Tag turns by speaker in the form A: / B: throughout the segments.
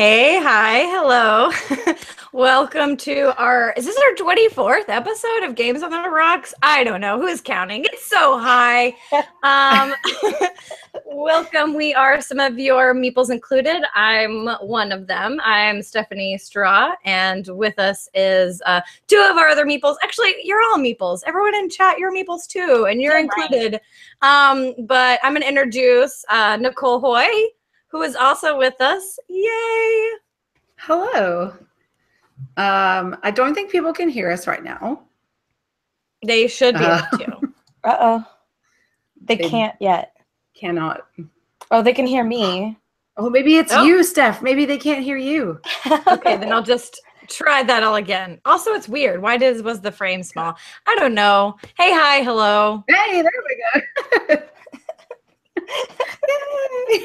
A: Hey, hi, hello. Welcome to is this our 24th episode of Games on the Rocks? I don't know. Who is counting? It's so high. Welcome. We are some of your meeples included. I'm one of them. I'm Stephanie Straw, and with us is two of our other meeples. Actually, you're all meeples. Everyone in chat, you're meeples too, and you're included. But I'm going to introduce Nicole Hoy, who is also with us. Yay!
B: Hello. I don't think people can hear us right now.
A: They should be able to.
C: Uh-oh. They can't yet.
B: Cannot.
C: Oh, they can hear me.
B: Oh, maybe it's you, Steph. Maybe they can't hear you.
A: Okay, then I'll just try that all again. Also, it's weird. Why was the frame small? I don't know. Hey, hi, hello.
B: Hey, there we go.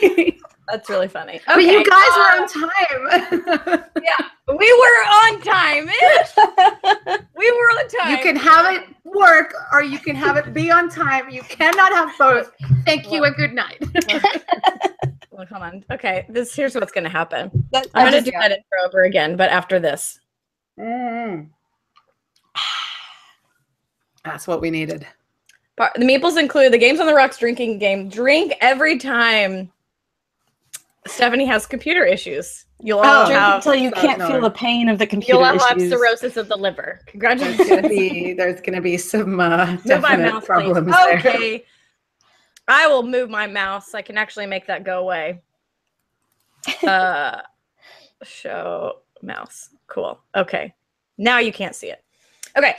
B: Yay.
A: That's really funny. Okay.
B: But you guys were on time.
A: Yeah, we were on time. We were on time.
B: You can have it work or you can have it be on time. You cannot have both. Thank you and good night.
A: Well, come on. Okay, here's what's going to happen. I'm going to do that intro over again, but after this.
B: That's what we needed.
A: The meeples include the Games on the Rocks drinking game. Drink every time Stephanie has computer issues. You'll all have
C: until you can't feel the pain of the computer
A: You'll all
C: issues.
A: have cirrhosis of the liver. Congratulations.
B: There's gonna be some definite problems there.
A: Okay. I will move my mouse. I can actually make that go away. Show mouse. Cool. Okay. Now you can't see it. Okay.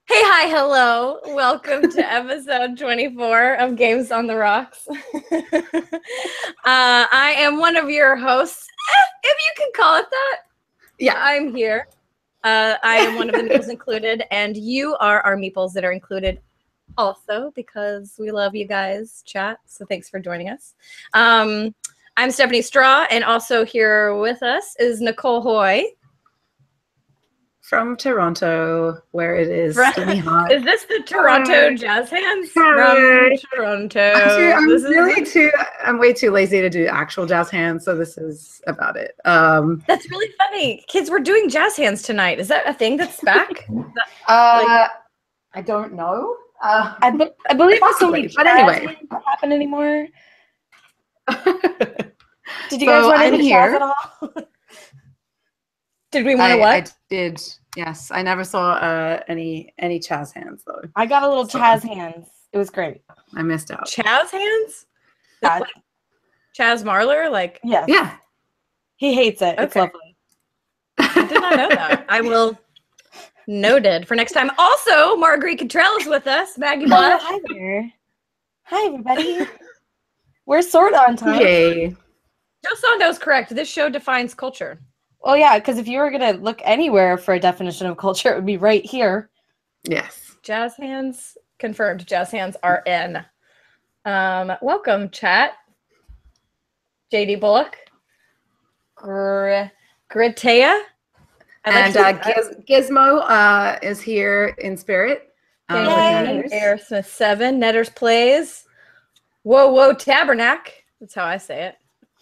A: Hey, hi, hello. Welcome to episode 24 of Games on the Rocks. I am one of your hosts, if you can call it that.
B: Yeah,
A: I'm here. I am one of the meeples included, and you are our meeples that are included also because we love you guys, chat. So thanks for joining us. I'm Stephanie Straw, and also here with us is Nicole Hoy.
B: From Toronto, where it is steamy hot.
A: Is this the Toronto Jazz Hands? From Toronto.
B: Actually, I'm way too lazy to do actual jazz hands, so this is about it.
A: That's really funny. Kids, we're doing jazz hands tonight. Is that a thing that's back?
B: I don't know.
C: I believe
B: possibly, but anyway,
C: not happen anymore. Did you guys want any jazz at all?
A: Did we want to what?
B: I did. Yes, I never saw any Chaz hands though.
C: I got a little Chaz hands. It was great.
B: I missed out.
A: Chaz hands? Like Chaz Marler? Like
B: yeah.
C: He hates it. Okay. It's lovely.
A: I did not know that. I will noted for next time. Also, Marguerite Cottrell is with us. Maggie Blush.
C: Hi there. Hi everybody. We're sort of on time.
B: Yay.
A: Joe Sando's correct. This show defines culture.
C: Oh, yeah, because if you were going to look anywhere for a definition of culture, it would be right here.
B: Yes.
A: Jazz hands confirmed. Jazz hands are in. Welcome, chat. JD Bullock. Gritea.
B: And Gizmo is here in spirit.
A: Air Smith 7. Netters Plays. Whoa, Tabernacle. That's how I say it.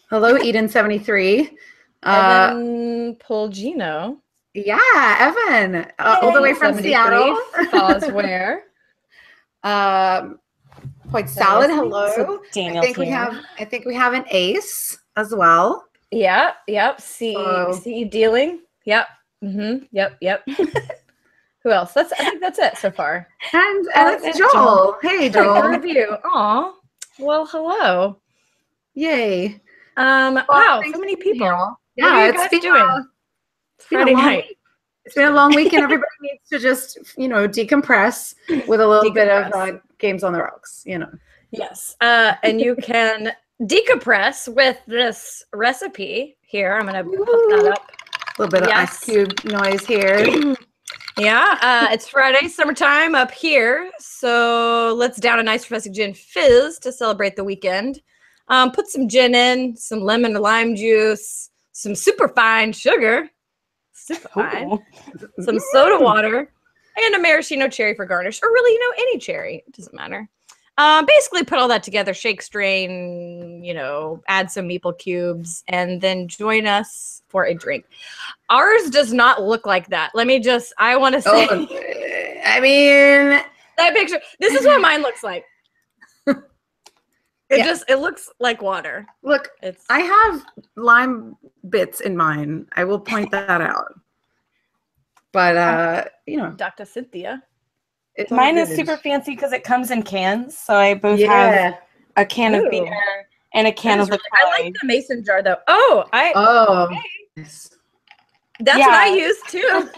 B: Hello, Eden 73.
A: Evan Polgino.
B: Yeah, Evan. All the way from Seattle.
A: Fosware.
B: Point Salad, hello.
C: So Daniel's
B: I think we have an Ace as well.
A: Yep. C dealing. Yep. Yep. Who else? I think that's it so far.
B: And it's Joel. Hey, Joel.
A: Good review. Aw. Well, hello.
B: Yay.
A: Wow, so many people.
B: Yeah,
A: what are you guys doing? It's Friday night.
B: It's been a long week, and everybody needs to just, decompress with a little bit of Games on the Rocks,
A: Yes, and you can decompress with this recipe here. I'm going to put that up.
B: A little bit of ice cube noise here.
A: Yeah, it's Friday, summertime up here. So let's down a nice refreshing gin fizz to celebrate the weekend. Put some gin in, some lemon or lime juice, some super fine sugar, some soda water, and a maraschino cherry for garnish, or really, any cherry. It doesn't matter. Basically put all that together, shake, strain, add some meeple cubes, and then join us for a drink. Ours does not look like that. I want to say.
B: Oh, I mean,
A: that picture. This is what mine looks like. It looks like water.
B: Look, I have lime bits in mine. I will point that out. But
A: Dr. Cynthia.
C: Mine is super fancy because it comes in cans. So I both have a can of beer and a can of LaCroix.
A: I like the mason jar though. Okay.
B: Yes.
A: That's what I use too.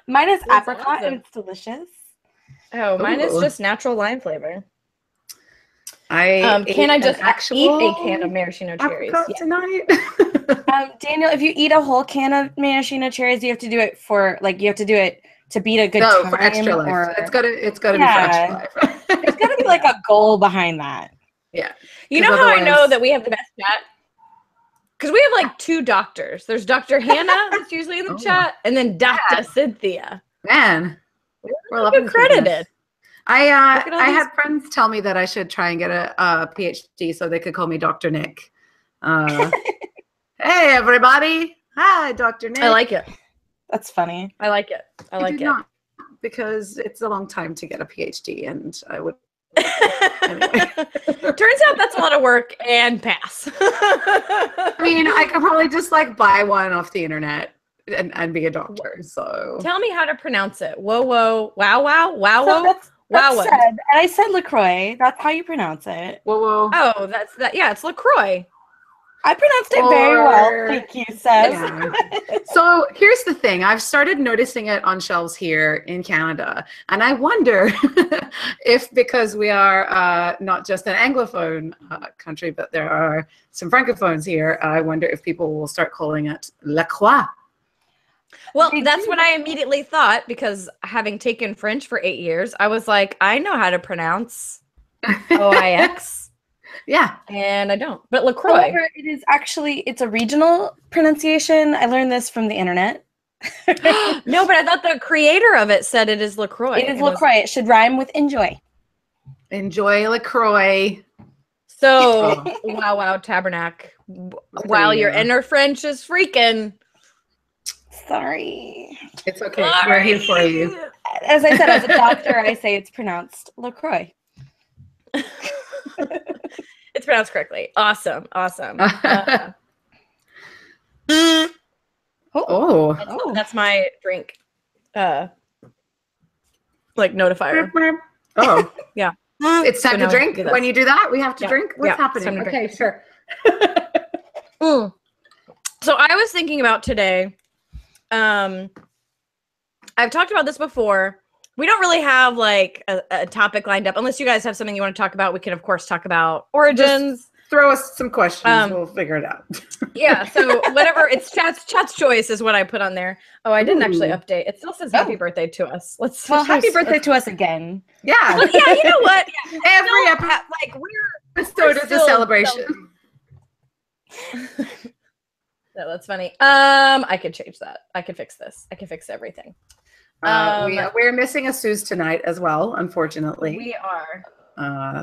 C: Mine is apricot and it's delicious.
A: Oh, mine is just natural lime flavor.
B: Can
A: I just eat a can of maraschino cherries
B: tonight?
C: Daniel, if you eat a whole can of maraschino cherries, you have to do it to beat a good time.
B: For extra life. It's gotta be for extra life.
C: It's gotta be like a goal behind that.
B: Yeah.
A: You know how I know that we have the best chat? Because we have like 2 doctors. There's Dr. Hannah, that's usually in the chat, and then Dr. Cynthia.
B: Man,
A: we're credited.
B: I had friends tell me that I should try and get a PhD so they could call me Dr. Nick. Hey, everybody. Hi, Dr. Nick.
A: I like it.
C: That's funny.
A: I like it. I like it.
B: Not, because it's a long time to get a PhD, and I would. Anyway.
A: Turns out that's a lot of work and pass.
B: I mean, I could probably just buy one off the internet and be a doctor. So
A: tell me how to pronounce it. Whoa, whoa, wow, wow, wow, whoa.
C: That's and I said LaCroix. That's how you pronounce it.
B: Whoa, whoa.
A: Oh, that's that. Yeah, it's LaCroix.
C: I pronounced it very well. Thank you, Seth.
B: Yeah. So here's the thing. I've started noticing it on shelves here in Canada. And I wonder if because we are not just an Anglophone country, but there are some Francophones here, I wonder if people will start calling it La Croix.
A: Well, that's what I immediately thought, because having taken French for 8 years, I was like, I know how to pronounce OIX.
B: Yeah.
A: And I don't. But LaCroix.
C: However, it's a regional pronunciation. I learned this from the internet.
A: No, but I thought the creator of it said it is LaCroix.
C: It is LaCroix. It should rhyme with enjoy.
B: Enjoy LaCroix.
A: So, wow, Tabernacle. While your inner French is freaking.
C: Sorry.
B: It's okay. We're here for you.
C: As I said, as a doctor, I say it's pronounced LaCroix.
A: It's pronounced correctly. Awesome. That's my drink. Notifier.
B: Oh.
A: Yeah.
B: It's time to drink. When you do that, we have to drink. What's happening?
A: Okay,
B: sure.
A: So I was thinking about today. I've talked about this before. We don't really have a topic lined up. Unless you guys have something you want to talk about, we can of course talk about origins.
B: Just throw us some questions. We'll figure it out.
A: Yeah. So whatever. It's chat's choice is what I put on there. Oh, I didn't actually update. It still says happy birthday to us.
C: Happy birthday to us again.
B: Yeah.
A: Yeah. You know what? Yeah.
B: Every episode, we're a celebration.
A: No, that's funny. I could change that. I could fix this. I can fix everything.
B: We're missing a Suze tonight as well, unfortunately.
A: We are.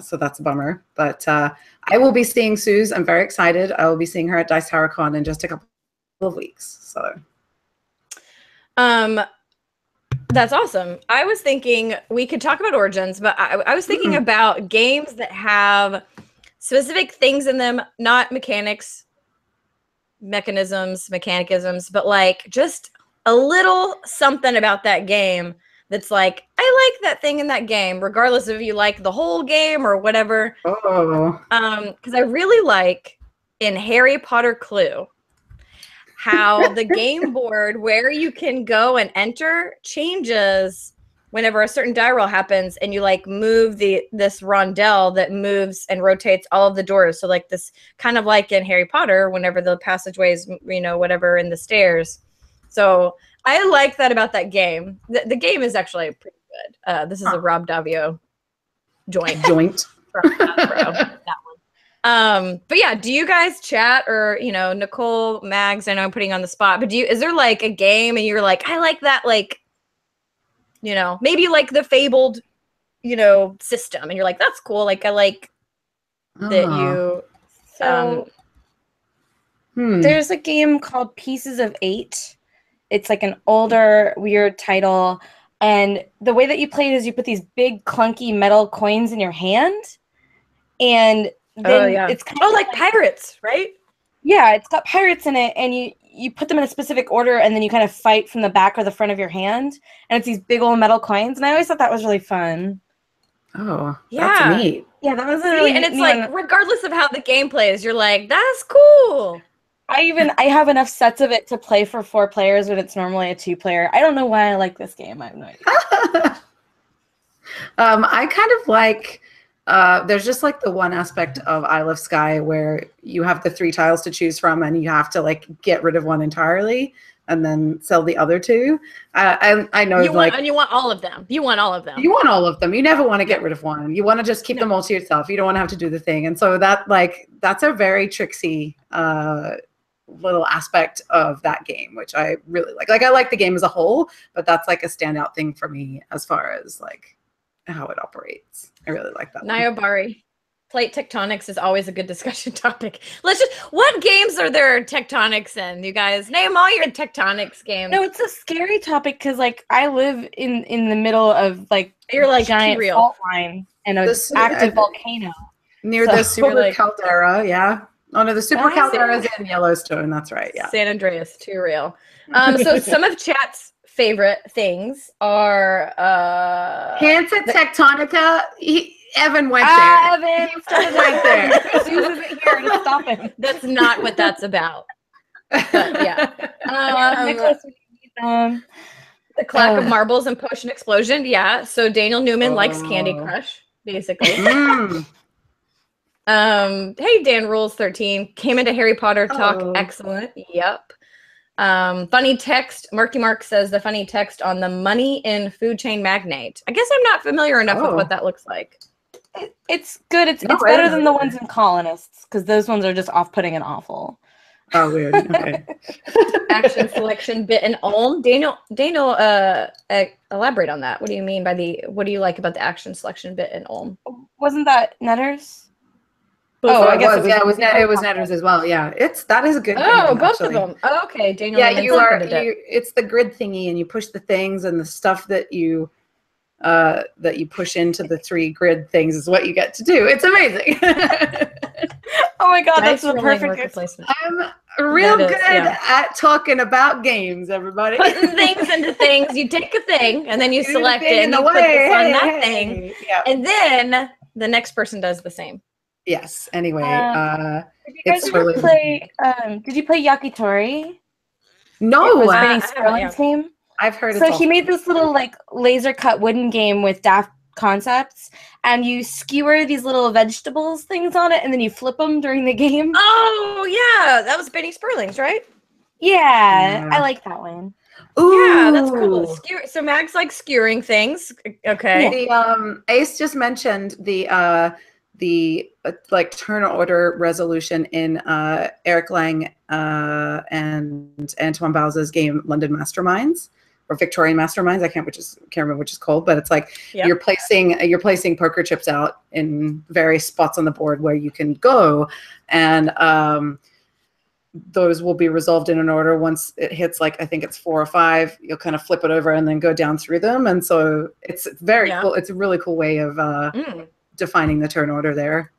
B: So that's a bummer. But I will be seeing Suze. I'm very excited. I will be seeing her at Dice Tower Con in just a couple of weeks. So
A: that's awesome. I was thinking we could talk about origins, but I was thinking about games that have specific things in them, not mechanisms, but just a little something about that game that's I like that thing in that game, regardless if you like the whole game or whatever.
B: Oh.
A: Because I really like in Harry Potter Clue how the game board where you can go and enter changes whenever a certain die roll happens, and you move this rondelle that moves and rotates all of the doors. So this kind of like in Harry Potter, whenever the passageways, whatever in the stairs. So I like that about that game. The game is actually pretty good. This is a Rob Davio joint. From Hasbro, that one. But yeah, do you guys chat or, Nicole, Mags, I know I'm putting you on the spot, but is there a game and you're I like that, maybe you like the Fabled, system, and you're like, that's cool. Like I like that you.
C: So there's a game called Pieces of 8. It's like an older, weird title. And the way that you play it is you put these big, clunky metal coins in your hand. And then it's kind
A: of like pirates, right?
C: Yeah, it's got pirates in it. And you put them in a specific order, and then you kind of fight from the back or the front of your hand. And it's these big old metal coins. And I always thought that was really fun.
B: Oh, that's neat.
C: Yeah, that was really
A: and it's like, regardless of how the game plays, you're like, that's cool.
C: I have enough sets of it to play for 4 players when it's normally a 2-player. I don't know why I like this game. I have no idea.
B: I kind of like, there's just like the one aspect of Isle of Skye where you have the 3 tiles to choose from, and you have to like get rid of one entirely and then sell the other 2. I know
A: you want all of them. You want all of them.
B: You want all of them. You never want to get rid of one. You want to just keep them all to yourself. You don't want to have to do the thing. And so that's a very tricksy little aspect of that game, which I really like. Like I like the game as a whole, but that's like a standout thing for me as far as like how it operates. I really like that.
A: Nyobari. Plate tectonics is always a good discussion topic. What games are there tectonics in? You guys name all your tectonics games.
C: No, it's a scary topic because like I live in the middle of like
A: you're like
C: giant fault line and an active volcano
B: near the super caldera. Yeah. Oh no, the super caldera is in Yellowstone. That's right. Yeah.
A: San Andreas, too real. So some of chat's favorite things are
B: Hansa Tectonica. Evan went there.
C: Evan started right there. Suze isn't here to stop him.
A: That's not what that's about. But yeah. The Clack of Marbles and Potion Explosion. Yeah. So Daniel Newman likes Candy Crush, basically. Hey, Dan Rules 13 came into Harry Potter talk. Excellent. Yep. Funny text. Marky Mark says the funny text on the money in food chain magnate. I guess I'm not familiar enough with what that looks like.
C: It's good. It's better than the ones in Colonists because those ones are just off-putting and awful.
B: Oh, weird. Okay.
A: Action selection bit and Ulm. Daniel, elaborate on that. What do you mean by what do you like about the action selection bit in Ulm?
C: Wasn't that Netters?
B: I guess it was Netters as well. Yeah, that is a good.
A: Both actually. Of them. Oh, okay, Daniel.
B: Yeah, it's the grid thingy, and you push the things, and the stuff that you push into the 3 grid things is what you get to do. It's amazing.
C: Oh my god, that's the perfect
A: placement.
B: I'm real good at talking about games, everybody.
A: Putting things into things. You take a thing and then you select it and you put this on that thing. Yeah. And then the next person does the same.
B: Yes. Anyway,
C: did you guys ever play did you play Yakitori?
B: No.
C: It was Benny Sterling's game.
B: I've heard.
C: So he made this little like laser cut wooden game with daft concepts, and you skewer these little vegetables things on it, and then you flip them during the game.
A: Oh yeah, that was Benny Sperling's, right?
C: Yeah, I like that one.
A: Ooh. Yeah, that's cool. So Mag's like skewering things. Okay.
B: The Ace just mentioned the like turn order resolution in Eric Lang and Antoine Bauza's game London Masterminds or Victorian Masterminds. I can't remember which is called, but it's like you're placing poker chips out in various spots on the board where you can go, and those will be resolved in an order. Once it hits like I think it's 4 or 5, you'll kind of flip it over and then go down through them, and so it's very cool. It's a really cool way of defining the turn order there.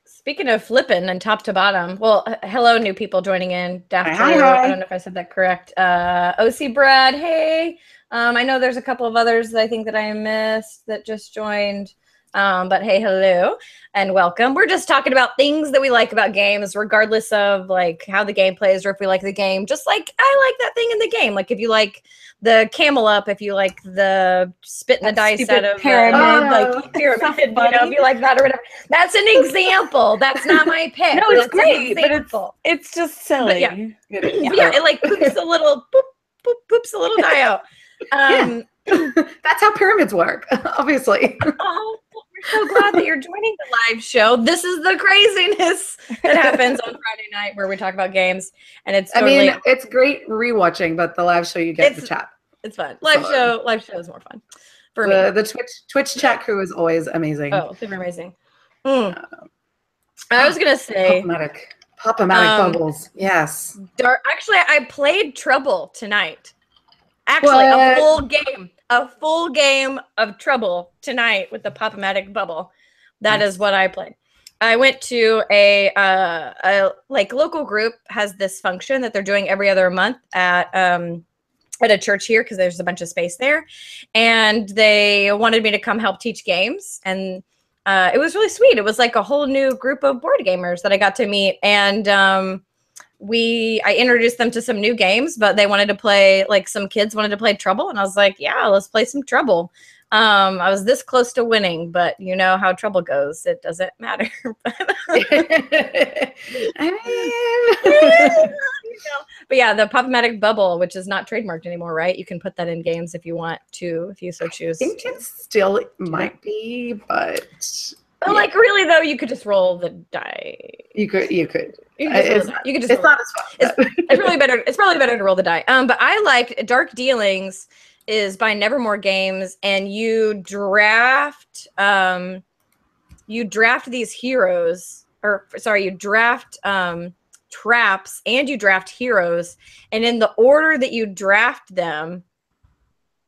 A: Speaking of flipping and top to bottom, well, hello, new people joining in.
B: Hi.
A: I don't know if I said that correct. OC Brad, hey. I know there's a couple of others that I think that I missed that just joined. But hey, hello and welcome. We're just talking about things that we like about games, regardless of like how the game plays or if we like the game. Just like I like that thing in the game. Like if you like the camel up, if you like the spitting the dice out of
C: pyramid,
A: like pyramid, you know, if you like that or whatever. That's an example. That's not my pick.
C: No, it's great, but it's just silly.
A: But yeah, it like poops a little poops a little die out.
B: That's how pyramids work, obviously.
A: Oh, we're so glad that you're joining the live show. This is the craziness that happens on Friday night where we talk about games, and it's totally.
B: I mean, it's great rewatching, but the live show you get the chat.
A: It's fun. Live show is more fun. for me.
B: The Twitch chat crew is always amazing.
A: Oh, they were amazing. I was gonna say
B: Pop-O-Matic bubbles. Yes.
A: Actually, I played Trouble tonight. Actually, a full game of Trouble tonight with the Pop-O-Matic bubble. That is what I played. I went to a like local group has this function that they're doing every other month at a church here because there's a bunch of space there, and they wanted me to come help teach games, and it was really sweet. It was like a whole new group of board gamers that I got to meet, and I introduced them to some new games, but they wanted to play, like some kids wanted to play Trouble, and I was like, yeah, let's play some Trouble. I was this close to winning, but you know how Trouble goes. It doesn't matter. But yeah, the Pop-O-Matic bubble, which is not trademarked anymore, right? You can put that in games if you want to, if you so choose.
B: I think it still might be, but
A: like really though, you could just roll the die.
B: You could.
A: It's not as fun. It's really better. It's probably better to roll the die. But I liked Dark Dealings is by Nevermore Games, and you draft these heroes, you draft traps and you draft heroes, and in the order that you draft them,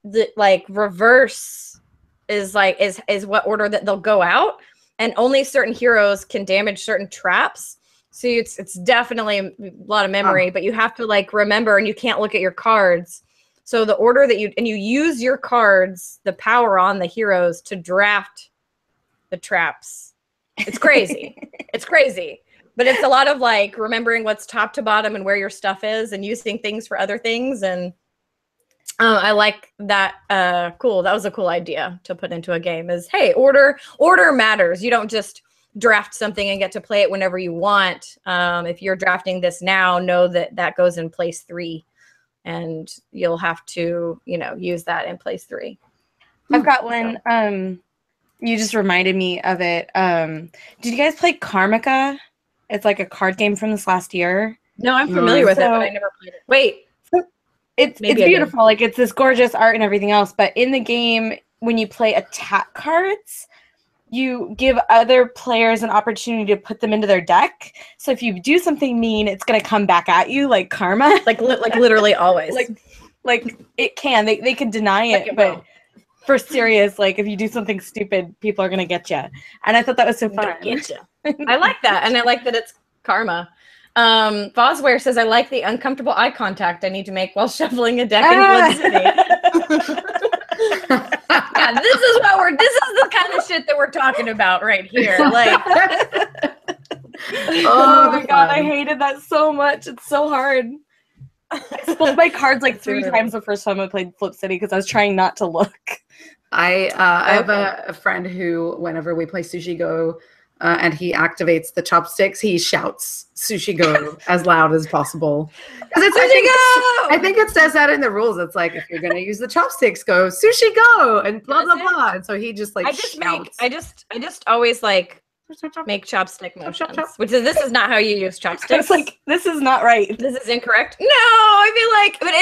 A: the like reverse is what order that they'll go out, and only certain heroes can damage certain traps. So it's definitely a lot of memory, but you have to like remember, and you can't look at your cards. So the order that you use your cards, the power on the heroes to draft the traps. It's crazy. It's crazy. But it's a lot of like remembering what's top to bottom and where your stuff is and using things for other things. And I like that. Cool. That was a cool idea to put into a game is, hey, order matters. You don't just draft something and get to play it whenever you want. If you're drafting this now, know that goes in place 3. And you'll have to, use that in place 3.
C: I've got one. You just reminded me of it. Did you guys play Karmica? It's like a card game from this last year.
A: No, I'm familiar with it, but I never played it. Wait.
C: It's beautiful. Like it's this gorgeous art and everything else. But in the game, when you play attack cards, you give other players an opportunity to put them into their deck. So if you do something mean, it's going to come back at you like karma.
A: like literally always.
C: like it can. They can deny it, but for serious, like if you do something stupid, people are going to get you. And I thought that was so fun.
A: I like that. And I like that it's karma. Fosware says, I like the uncomfortable eye contact I need to make while shuffling a deck in Blood City. Yeah, this is the kind of shit that we're talking about right here. Like,
C: oh my god, I hated that so much. It's so hard. I spilled my cards like 3 times the first time I played Flip City because I was trying not to look.
B: I have a friend who, whenever we play Sushi Go, and he activates the chopsticks, he shouts Sushi Go as loud as possible. I think it says that in the rules. It's like, if you're going to use the chopsticks, go Sushi Go and blah, blah, blah. And so he just like shouts.
A: I just always like make chopstick motions, this is not how you use chopsticks.
C: It's like, this is not right.
A: This is incorrect. No, I feel like, but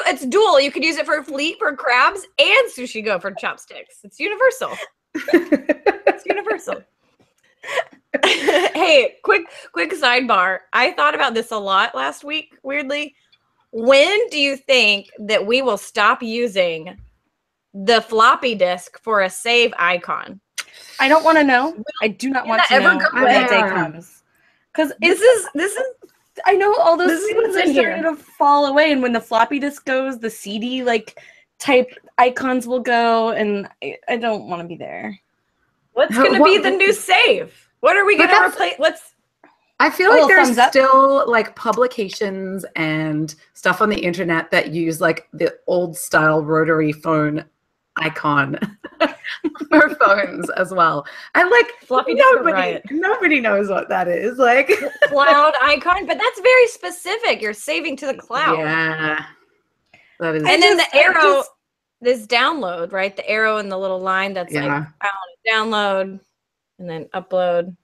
A: it's dual. You could use it for fleet, for crabs, and Sushi Go for chopsticks. It's universal. It's universal. Hey, quick sidebar. I thought about this a lot last week, weirdly. When do you think that we will stop using the floppy disk for a save icon?
C: I don't want to know. I do not want to know when that day comes. Because this is I know all those things are starting to fall away, and when the floppy disk goes, the CD like type icons will go, and I don't want to be there.
A: What's going to be the new save? What are we going to replace?
B: I feel like there's still like publications and stuff on the internet that use like the old style rotary phone icon for phones as well. And like
A: floppy
B: nobody knows what that is. Like
A: cloud icon, but that's very specific. You're saving to the cloud.
B: Yeah. That is.
A: And then the arrow, this download, right? The arrow and the little line that's like download and then upload.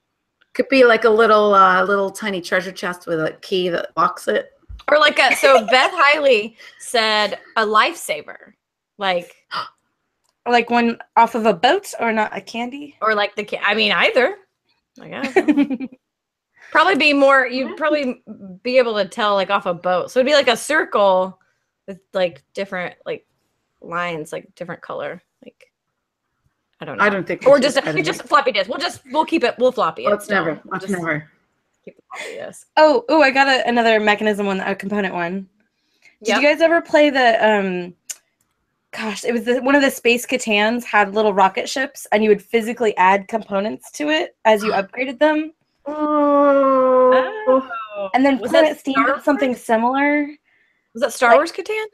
B: Could be like a little tiny treasure chest with a key that locks it.
A: Or like so Beth Hiley said a lifesaver. Like
C: Like one off of a boat or not a candy?
A: Or like I mean, either. I guess. Probably be more, you'd probably be able to tell like off a boat. So it'd be like a circle with like different like lines, like different color. Like, I don't know.
B: I don't think
A: or just floppy disk. We'll keep it. We'll floppy it.
B: Let's never.
A: Keep the floppy disk.
C: Oh, I got another mechanism one, a component one. Did you guys ever play the gosh, it was one of the Space Catans had little rocket ships, and you would physically add components to it as you upgraded them.
B: Oh.
C: And then Planet Steam did something similar.
A: Was that Star Wars Catan?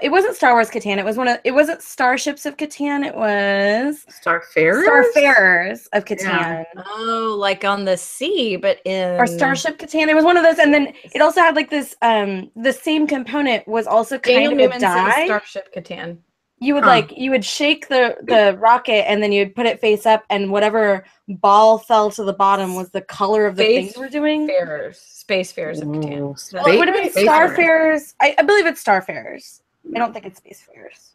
C: It wasn't Star Wars Catan. It wasn't Starships of Catan. It was
B: Starfarers
C: of Catan.
A: Yeah. Oh, like on the sea, but
C: or Starship Catan. It was one of those, and then it also had like this. The same component was also kind of a die.
A: Starship Catan.
C: You would you would shake the rocket, and then you would put it face up, and whatever ball fell to the bottom was the color of the thing you were doing.
A: Space Farers of Catan.
C: Well, it would have been Starfarers. I believe it's Starfarers. I don't think it's Spacefarers.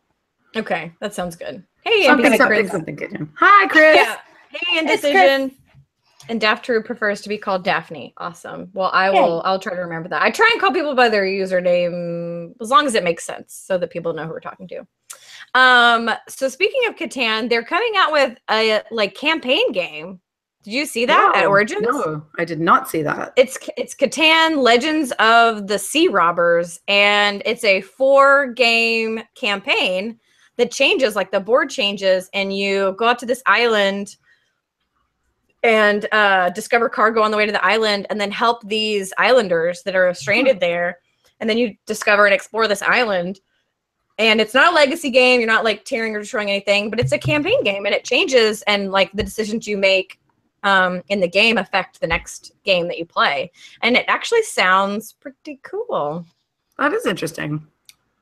A: Okay, that sounds good. Hey,
B: something good. Hi, Chris.
A: Yeah. Hey, Indecision. And Daft True prefers to be called Daphne. Awesome. Well, I'll try to remember that. I try and call people by their username as long as it makes sense so that people know who we're talking to. So speaking of Catan, they're coming out with a campaign game. Did you see that at Origins?
B: No, I did not see that.
A: It's Catan Legends of the Sea Robbers, and it's a 4-game campaign that changes, like the board changes, and you go out to this island and discover cargo on the way to the island, and then help these islanders that are stranded there, and then you discover and explore this island. And it's not a legacy game. You're not like tearing or destroying anything, but it's a campaign game, and it changes, and like the decisions you make in the game affect the next game that you play. And it actually sounds pretty cool.
B: That is interesting.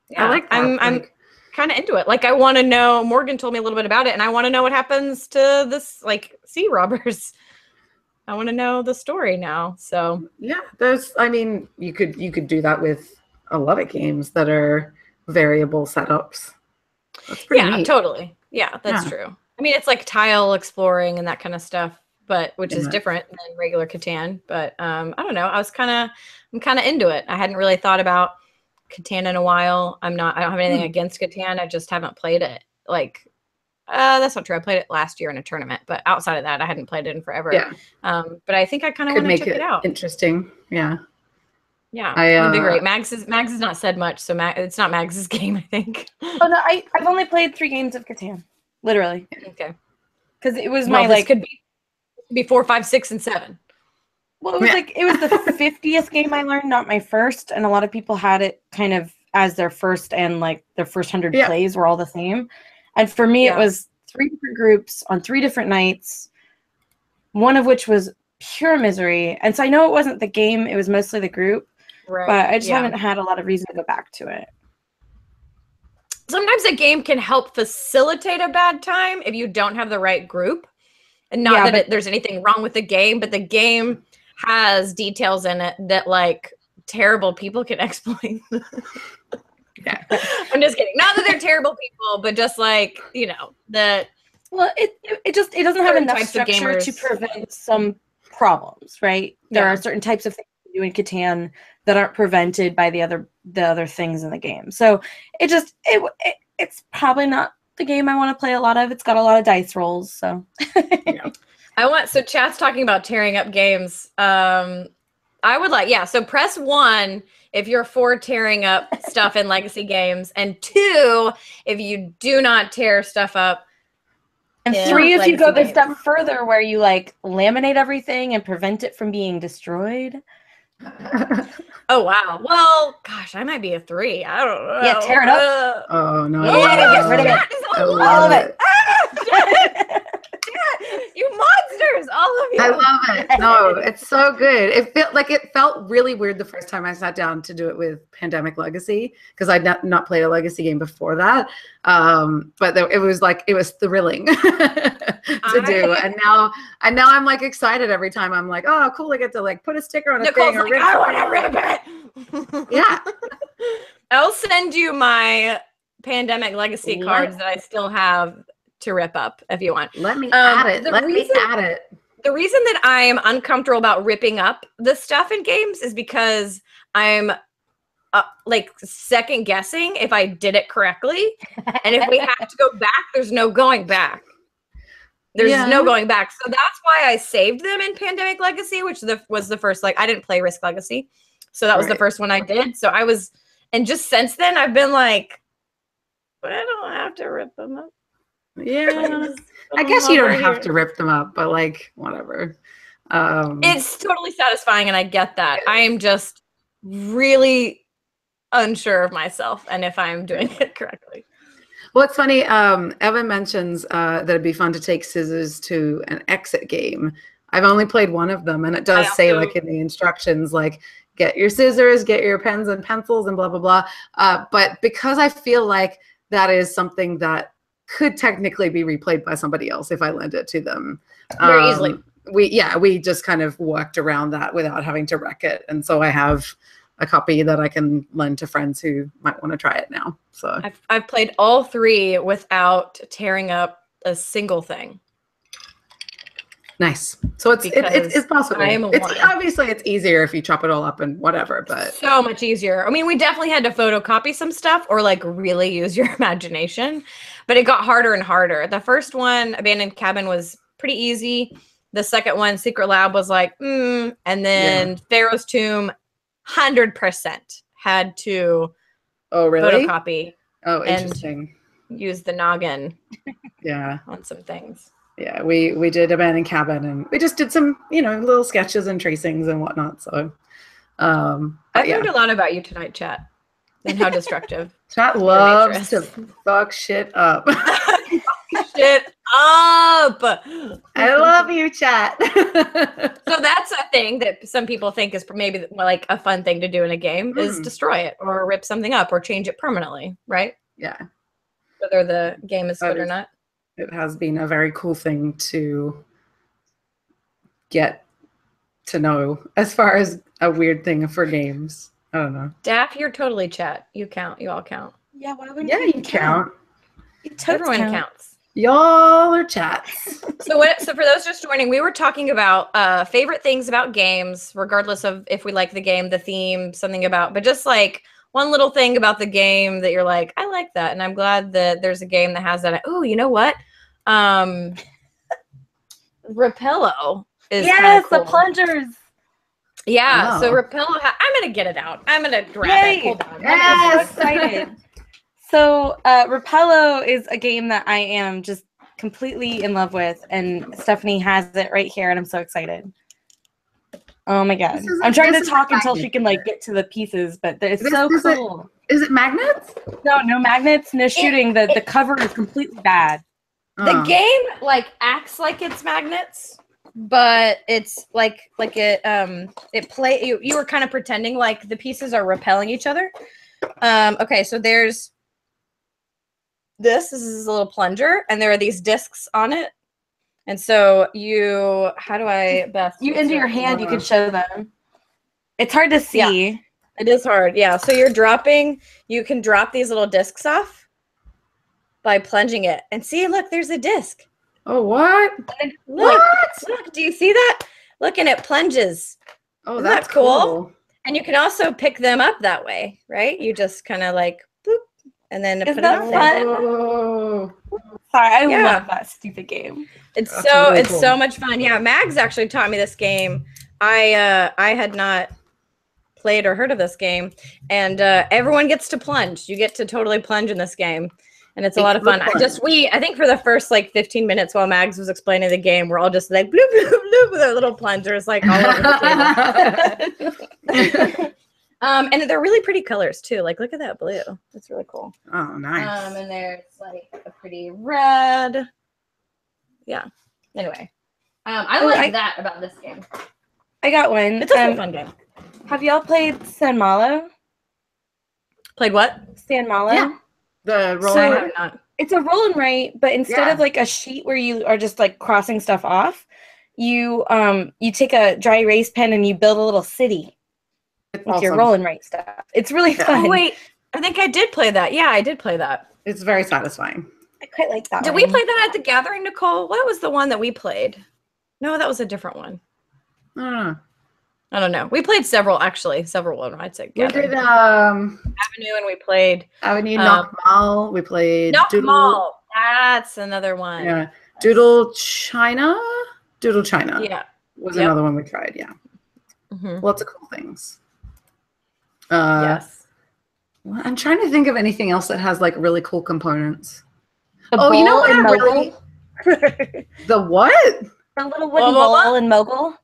A: Yeah,
B: I like that.
A: I'm kind of into it. Like, I want to know, Morgan told me a little bit about it, and I want to know what happens to this sea robbers. I want to know the story now. So
B: yeah, you could do that with a lot of games that are variable setups. That's pretty neat.
A: Totally. Yeah, that's true. I mean, it's like tile exploring and that kind of stuff, but which is different than regular Catan. But I don't know. I'm kind of into it. I hadn't really thought about Catan in a while. I don't have anything against Catan. I just haven't played it. That's not true. I played it last year in a tournament, but outside of that, I hadn't played it in forever. Yeah. But I think I kind of want to check it out.
B: Interesting. Yeah.
A: Yeah, it'd be great. Mags has not said much, so it's not Mags's game, I think.
C: Oh no, I've only played 3 games of Catan, literally.
A: Okay,
C: because it was
A: could be 4, 5, 6, and 7.
C: Well, it was it was the 50th game I learned, not my first, and a lot of people had it kind of as their first, and their first 100 plays were all the same. And for me, it was 3 different groups on 3 different nights, one of which was pure misery. And so I know it wasn't the game; it was mostly the group. Right. But I just haven't had a lot of reason to go back to it.
A: Sometimes a game can help facilitate a bad time if you don't have the right group. And not that there's anything wrong with the game, but the game has details in it that terrible people can exploit. Yeah. I'm just kidding. Not that they're terrible people, but just that.
C: Well, it doesn't have enough structure to prevent some problems, right? There are certain types of things you do in Catan that aren't prevented by the other things in the game. So it's probably not the game I want to play a lot of. It's got a lot of dice rolls, so.
A: So chat's talking about tearing up games. I would so press 1 if you're for tearing up stuff in legacy games, and 2 if you do not tear stuff up.
C: And 3 if you go the step further where you laminate everything and prevent it from being destroyed.
A: Oh wow. Well, gosh, I might be a 3. I don't know.
C: Yeah, tear it up.
B: Oh no.
C: Yeah, get rid of it.
B: All of it.
A: You monsters, all of you.
B: I love it. No, it's so good. It felt really weird the first time I sat down to do it with Pandemic Legacy, because I'd not played a legacy game before that. But it was thrilling to do. And now I'm excited every time. I'm oh cool, I get to put a sticker on a
A: Nicole's
B: thing.
A: I want to rip it.
B: Yeah.
A: I'll send you my Pandemic Legacy cards that I still have to rip up if you want.
B: Let me add it. Let me add it.
A: The reason that I am uncomfortable about ripping up the stuff in games is because I'm like second guessing if I did it correctly. And if we have to go back, there's no going back. There's no going back. So that's why I saved them in Pandemic Legacy, which was the first, like, I didn't play Risk Legacy. So that was the first one I did. So I was, and just since then, I've been like, I don't have to rip them up.
B: Yeah. I guess you don't have to rip them up, but like, whatever.
A: It's totally satisfying, and I get that. I am just really unsure of myself and if I'm doing it correctly.
B: Well, it's funny. Evan mentions that it'd be fun to take scissors to an exit game. I've only played one of them, and it does say, like, in the instructions, like, get your scissors, get your pens and pencils, and blah, blah, blah. But because I feel like that is something that could technically be replayed by somebody else if I lend it to them.
A: Very easily.
B: We just kind of worked around that without having to wreck it. And so I have a copy that I can lend to friends who might want to try it now. So
A: I've played all three without tearing up a single thing.
B: Nice. So it's possible.
A: I am
B: obviously it's easier if you chop it all up and whatever, but
A: so much easier. I mean, we definitely had to photocopy some stuff or like really use your imagination, but it got harder and harder. The first one, Abandoned Cabin, was pretty easy. The second one, Secret Lab, was like, and then Pharaoh's Tomb, 100% had to photocopy.
B: Oh, interesting.
A: And use the noggin.
B: Yeah.
A: On some things.
B: Yeah, we did Abandoned Cabin, and we just did some, little sketches and tracings and whatnot. So,
A: I learned a lot about you tonight, chat, and how destructive.
B: Chat loves to fuck shit up.
A: Shit up.
B: I love you, chat.
A: So that's a thing that some people think is maybe like a fun thing to do in a game is destroy it or rip something up or change it permanently, right?
B: Yeah.
A: Whether the game is good or not.
B: It has been a very cool thing to get to know as far as a weird thing for games. I don't know.
A: Daff, you're totally chat. You count. You all count.
C: Yeah, why wouldn't
B: you count?
A: Everyone counts.
B: Y'all are chats.
A: So for those just joining, we were talking about favorite things about games, regardless of if we like the game, the theme, something about, but just like one little thing about the game that you're like, I like that. And I'm glad that there's a game that has that. Oh, you know what? Repello is cool.
C: The plungers.
A: Yeah, so Repello, I'm going to get it out. I'm going to grab it. Hold on.
C: I'm so excited. So Repello is a game that I am just completely in love with, and Stephanie has it right here, and I'm so excited. Oh my god. I'm trying to talk until she can like get to the pieces, but it's so cool.
B: Is it magnets?
C: No magnets, no shooting. The cover is completely bad.
A: The game like acts like it's magnets, but it's like you were kind of pretending like the pieces are repelling each other. Okay, so there's this is a little plunger, and there are these discs on it. And so how do I best?
C: You into your hand, you can show them. It's hard to see.
A: Yeah, it is hard. Yeah. So you can drop these little discs off by plunging it. And see, look, there's a disc.
B: Oh, what?
A: Look, do you see that? Look, and it plunges.
B: Oh,
A: Isn't
B: that's
A: that cool. And you can also pick them up that way, right? You just kind of like, boop, and then put it up there.
B: Oh.
C: Sorry, I love that stupid game.
A: It's so much fun. Yeah, Mags actually taught me this game. I had not played or heard of this game, and everyone gets to plunge. You get to totally plunge in this game, and it's a lot of fun. I think for the first like 15 minutes while Mags was explaining the game, we're all just like bloop bloop bloop with our little plungers like all over the table. And they're really pretty colors too. Like, look at that blue. That's really cool.
B: Oh, nice.
A: And there's like a pretty red. Yeah. Anyway, I like that about this game.
C: I got one.
A: It's also a fun game.
C: Have y'all played San Malo?
A: Played what?
C: San Malo.
B: Yeah. The roll.
C: It's a roll and write, but instead of like a sheet where you are just like crossing stuff off, you take a dry erase pen and you build a little city. With your roll and write stuff. It's really fun.
A: Oh, wait. I think I did play that. Yeah, I did play that.
B: It's very satisfying.
C: I quite like that.
A: Did we play that at the gathering, Nicole? What was the one that we played? No, that was a different one.
B: I
A: I don't know. We played several one. I'd say
B: We
A: gathering.
B: did
A: Avenue, and we played
B: Avenue Knock Mall. We played
A: Knock
B: Doodle.
A: Mall. That's another one.
B: Yeah, Doodle China. Doodle China.
A: Yeah,
B: was another one we tried. Yeah, lots of cool things.
A: Yes.
B: I'm trying to think of anything else that has like really cool components.
C: The
B: you know what?
C: in
B: Really... the what?
C: The little wooden bowl in Mogul.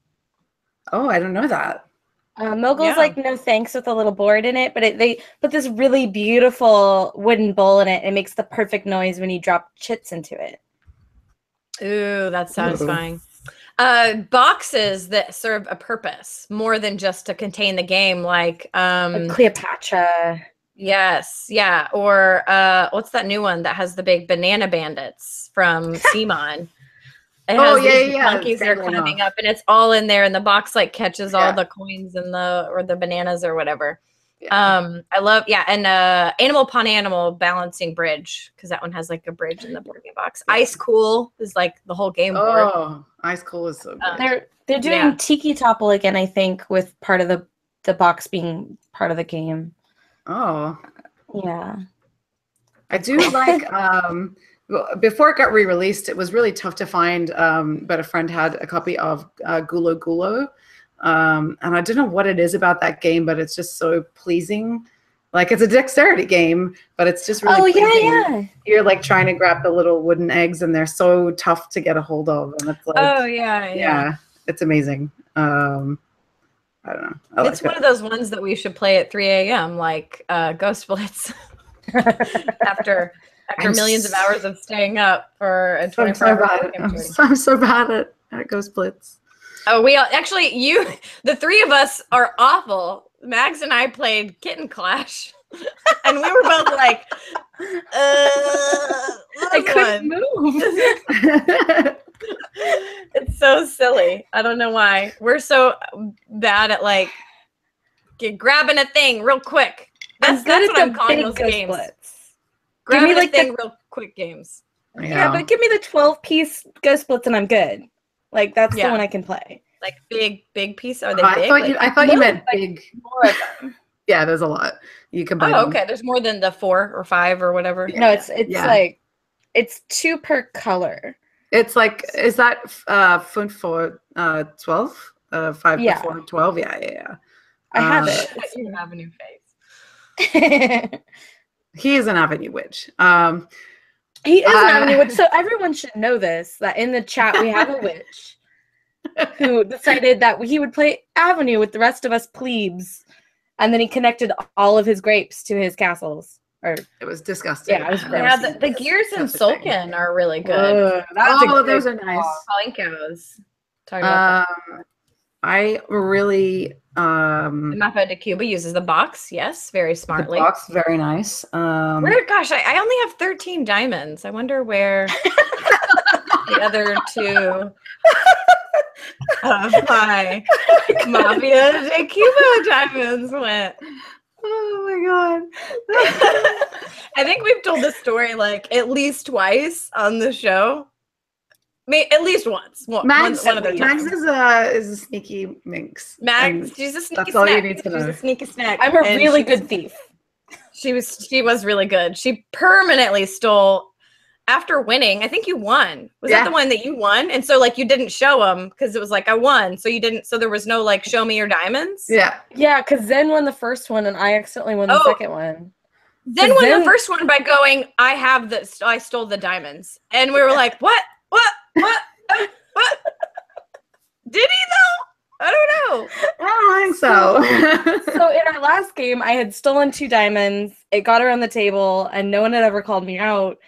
B: Oh, I don't know that.
C: Mogul's like no thanks with a little board in it, but they put this really beautiful wooden bowl in it. It makes the perfect noise when you drop chits into it.
A: Ooh, that's satisfying. Boxes that serve a purpose more than just to contain the game, like
C: Cleopatra.
A: Yes, yeah. Or what's that new one that has the big banana bandits from Simon?
B: Monkeys
A: are climbing up, and it's all in there, and the box like catches all the coins and the bananas or whatever. Yeah. I love and Animal Upon Animal Balancing Bridge, because that one has like a bridge in the board game box. Ice Cool is like the whole game board.
B: Oh, Ice Cool is so good.
C: They're doing Tiki Topple again, I think, with part of the box being part of the game.
B: Oh.
C: Yeah.
B: I do like before it got re-released, it was really tough to find, but a friend had a copy of Gulo Gulo. And I don't know what it is about that game, but it's just so pleasing. Like, it's a dexterity game, but it's just really pleasing.
C: Yeah.
B: You're like trying to grab the little wooden eggs, and they're so tough to get a hold of. And it's like, yeah, it's amazing. I don't know.
A: It's one of those ones that we should play at 3 a.m. like Ghost Blitz after millions of hours of staying up for a 24-hour game.
B: I'm so bad at Ghost Blitz.
A: Oh, the three of us are awful. Max and I played Kitten Clash, and we were both like,
C: I couldn't move.
A: It's so silly. I don't know why. We're so bad at like grabbing a thing real quick. That's what I'm calling those games. Grabbing a thing real quick games.
C: Yeah, but give me the 12-piece Ghost Splits and I'm good. Like, that's the one I can play.
A: Like big piece? Are they big?
B: I thought you meant big.
A: More of them.
B: Yeah, there's a lot. You can buy
A: them. Okay. There's more than the 4 or 5 or whatever.
C: No, it's like, it's 2 per color.
B: It's like, is that 5 for 12? 5 for 12? Yeah.
C: I have it.
A: You have a new face.
B: He is an Avenue Witch.
C: He is an Avenue Witch. So everyone should know this, that in the chat we have a witch who decided that he would play Avenue with the rest of us plebes. And then he connected all of his grapes to his castles. It
B: was disgusting.
C: Yeah, it was gross.
A: The gears in Sulkin are really good.
B: Those are nice.
A: Palinkos.
B: I really
A: the Mappa de Cuba uses the box, yes, very smartly.
B: The box, very nice.
A: I only have 13 diamonds. I wonder where the other 2 of my Mafia de Cuba diamonds went.
B: Oh my god.
A: I think we've told this story like at least twice on the show. At least once.
B: Max
A: is
B: a sneaky minx.
A: She's a sneaky snack.
B: That's all you need to know.
A: She's a sneaky snack.
C: I'm a really good thief.
A: She was really good. She permanently stole after winning. I think you won. Was that the one that you won? And so like you didn't show them because it was like I won. So you didn't. So there was no like show me your diamonds.
B: Yeah.
C: Yeah, because Zen won the first one and I accidentally won the second one.
A: Then won the first one by going, I stole the diamonds. And we were like, what? Did he though? I don't know.
B: I don't think so.
C: So in our last game, I had stolen 2 diamonds. It got around the table and no one had ever called me out.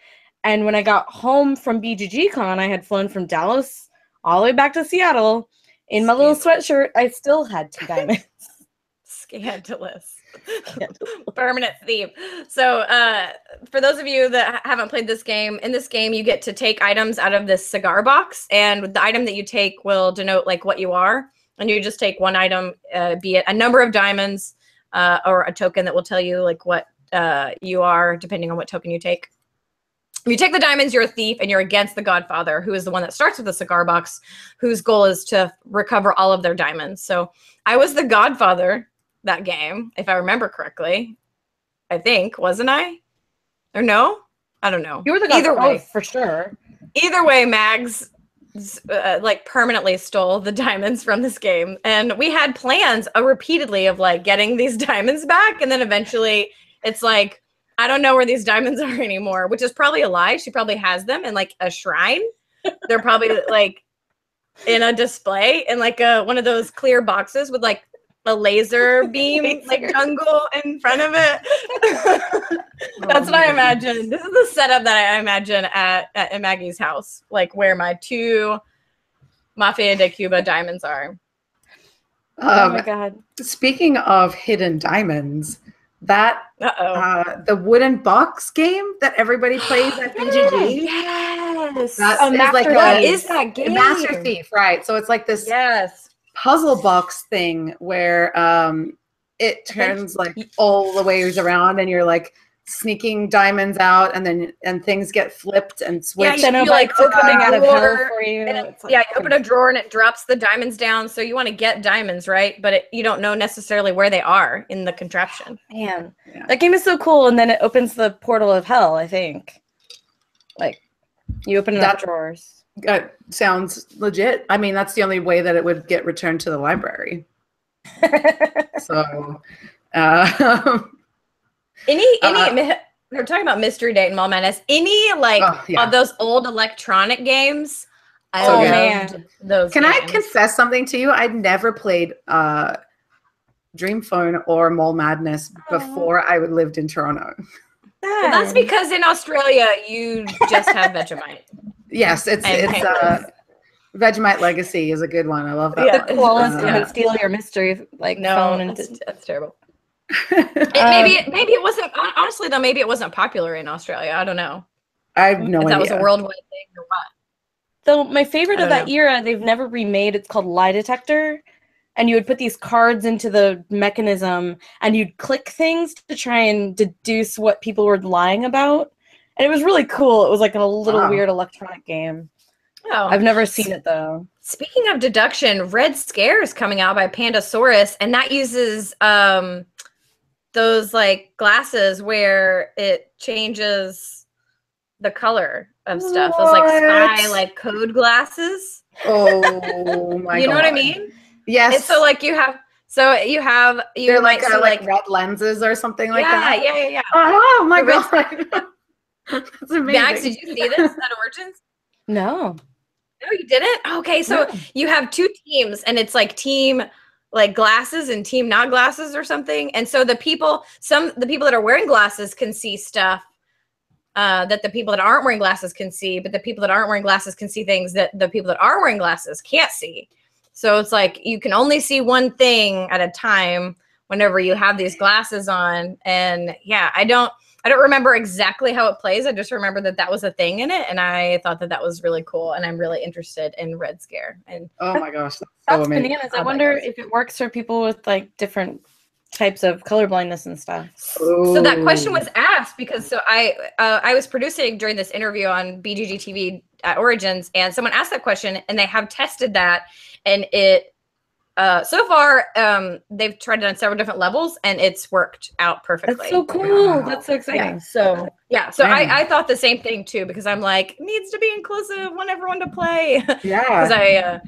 C: And when I got home from BGG-Con, I had flown from Dallas all the way back to Seattle. In my little sweatshirt, I still had 2 diamonds.
A: Scandalous. Permanent thief. So for those of you that haven't played this game, in this game you get to take items out of this cigar box, and the item that you take will denote like what you are, and you just take one item, be it a number of diamonds or a token that will tell you like what you are depending on what token you take. If you take the diamonds, you're a thief, and you're against the Godfather, who is the one that starts with the cigar box, whose goal is to recover all of their diamonds. So I was the Godfather that game, if I remember correctly. I think, wasn't I? Or no? I don't know.
C: You were the
A: Either
C: Godfather,
A: way,
C: for sure.
A: Either way, Mags like permanently stole the diamonds from this game, and we had plans repeatedly of like getting these diamonds back, and then eventually it's like, I don't know where these diamonds are anymore, which is probably a lie. She probably has them in like a shrine. They're probably like in a display in like one of those clear boxes with like a laser beam like jungle in front of it. That's what I imagine. This is the setup that I imagine at Maggie's house, like where my 2 Mafia de Cuba diamonds are.
C: Oh my God.
B: Speaking of hidden diamonds, that the wooden box game that everybody plays at BGG.
A: Yes.
B: That is like
A: what is that game?
B: Master Thief, right? So it's like this puzzle box thing where it turns like all the ways around, and you're like sneaking diamonds out, and things get flipped and switched.
A: Yeah, you like opening out of hell for you. You open a drawer and it drops the diamonds down. So you want to get diamonds, right? But you don't know necessarily where they are in the contraption.
C: Man, that game is so cool. And then it opens the portal of hell, I think. Like, you open enough drawers.
B: That sounds legit. I mean, that's the only way that it would get returned to the library. So, we're talking about Mystery Date and Mall Madness. Any of those old electronic games? I loved those. Can I confess something to you? I'd never played Dream Phone or Mall Madness before I lived in Toronto.
A: Well, that's because in Australia you just have Vegemite.
B: Yes, it's Vegemite Legacy is a good one. I love that.
C: The coolest to steal your mystery phone. And
A: that's terrible. Maybe it wasn't. Honestly, though, maybe it wasn't popular in Australia. I don't know.
B: I have no idea.
A: That was a worldwide thing or what.
C: So my favorite of that era, they've never remade. It's called Lie Detector, and you would put these cards into the mechanism, and you'd click things to try and deduce what people were lying about. And it was really cool. It was like a little weird electronic game. Oh, I've never seen it though.
A: Speaking of deduction, Red Scare is coming out by Pandasaurus, and that uses those like glasses where it changes the color of stuff. Those like spy like code glasses.
B: Oh my god.
A: You know what I mean?
B: Yes.
A: And so like you
B: they're like red lenses or something like that.
A: Yeah.
B: Oh my god. That's amazing.
A: Max, did you see this at Origins?
C: No.
A: No, you didn't? Okay, so you have 2 teams, and it's like team like glasses and team not glasses or something. And so the people that are wearing glasses can see stuff that the people that aren't wearing glasses can see, but the people that aren't wearing glasses can see things that the people that are wearing glasses can't see. So it's like you can only see one thing at a time whenever you have these glasses on. And yeah, I don't remember exactly how it plays. I just remember that was a thing in it, and I thought that was really cool, and I'm really interested in Red Scare. And
B: oh my gosh,
C: that's bananas. I wonder if it works for people with like different types of color blindness and stuff.
A: So that question was asked because I was producing during this interview on BGG TV at Origins, and someone asked that question, and they have tested that, and it so far they've tried it on several different levels, and it's worked out perfectly.
C: That's so cool. That's so exciting.
A: So I thought the same thing too, because I'm like, it needs to be inclusive. Want everyone to play. Because I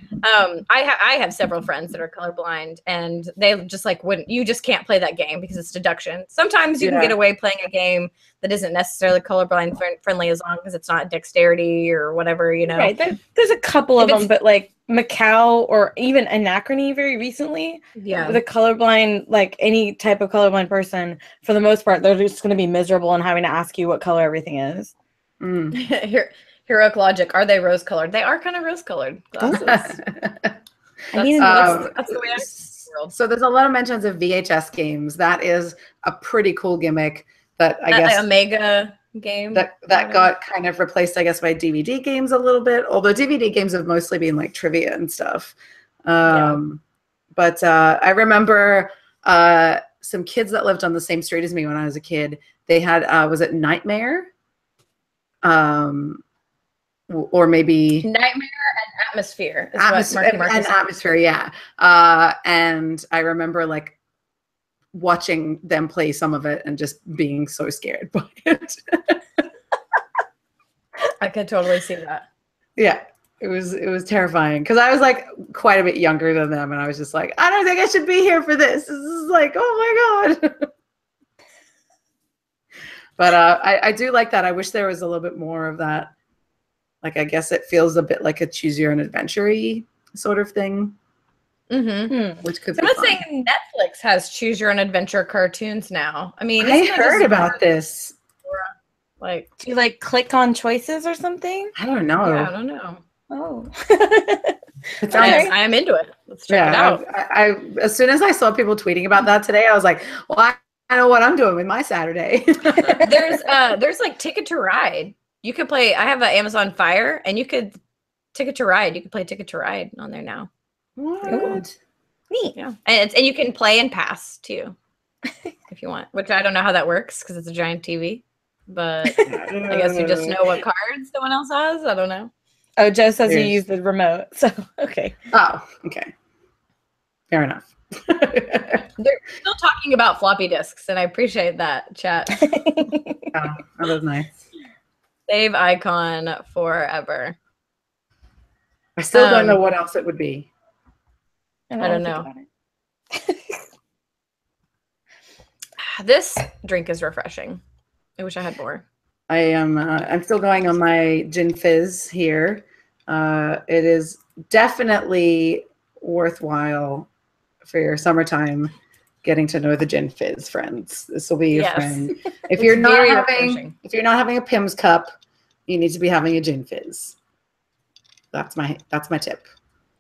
A: have several friends that are colorblind, and they just like you just can't play that game because it's deduction. Sometimes you can get away playing a game that isn't necessarily colorblind friendly as long as it's not dexterity or whatever, you know.
C: Right. There's a couple of them, but like Macau or even Anachrony very recently.
A: Yeah.
C: The colorblind, like any type of colorblind person, for the most part, they're just going to be miserable and having to ask you what color everything is.
A: Heroic Logic. Are they rose colored? They are kind of rose colored glasses. That's the way I see the world.
B: So there's a lot of mentions of VHS games. That is a pretty cool gimmick that I guess
A: Omega game
B: that got kind of replaced, I guess, by DVD games a little bit. Although DVD games have mostly been like trivia and stuff. But I remember some kids that lived on the same street as me when I was a kid. They had was it Nightmare? or maybe
A: Nightmare and Atmosphere is what Marky Mark
B: and
A: said.
B: Atmosphere, yeah. And I remember like watching them play some of it and just being so scared by it.
A: I could totally see that.
B: Yeah, it was terrifying because I was like quite a bit younger than them, and I was just like, I don't think I should be here for this. This is like, oh my god. But I do like that. I wish there was a little bit more of that. Like, I guess it feels a bit like a choose your own adventure-y sort of thing. Which could be
A: Someone's
B: fun.
A: saying Netflix has choose your own adventure cartoons now. I mean,
B: I heard about this.
A: Like,
C: Do you like click on choices or something?
B: I don't know.
A: yeah, I don't know.
C: Oh.
B: It
A: I
B: sounds,
A: am into it. Let's check it out.
B: I as soon as I saw people tweeting about that today, I was like, well, I know what I'm doing with my Saturday.
A: There's like Ticket to Ride. You could play. I have an Amazon Fire, and you could Ticket to Ride. You could play Ticket to Ride on there now.
B: What?
A: Neat. Yeah, and you can play and pass too, if you want. Which I don't know how that works because it's a giant TV. But I guess you just know what cards someone else has. I don't know.
C: Oh, Joe says you use the remote. So okay.
B: Oh, okay. Fair enough.
A: They're still talking about floppy disks, and I appreciate that, chat.
B: Oh, that was nice.
A: Save icon forever.
B: I still don't know what else it would be.
A: I don't know. This drink is refreshing. I wish I had more.
B: I am. I'm still going on my gin fizz here. It is definitely worthwhile for your summertime getting to know the gin fizz, friends. This will be your friend. If you're not having a Pim's cup, you need to be having a gin fizz. That's my tip.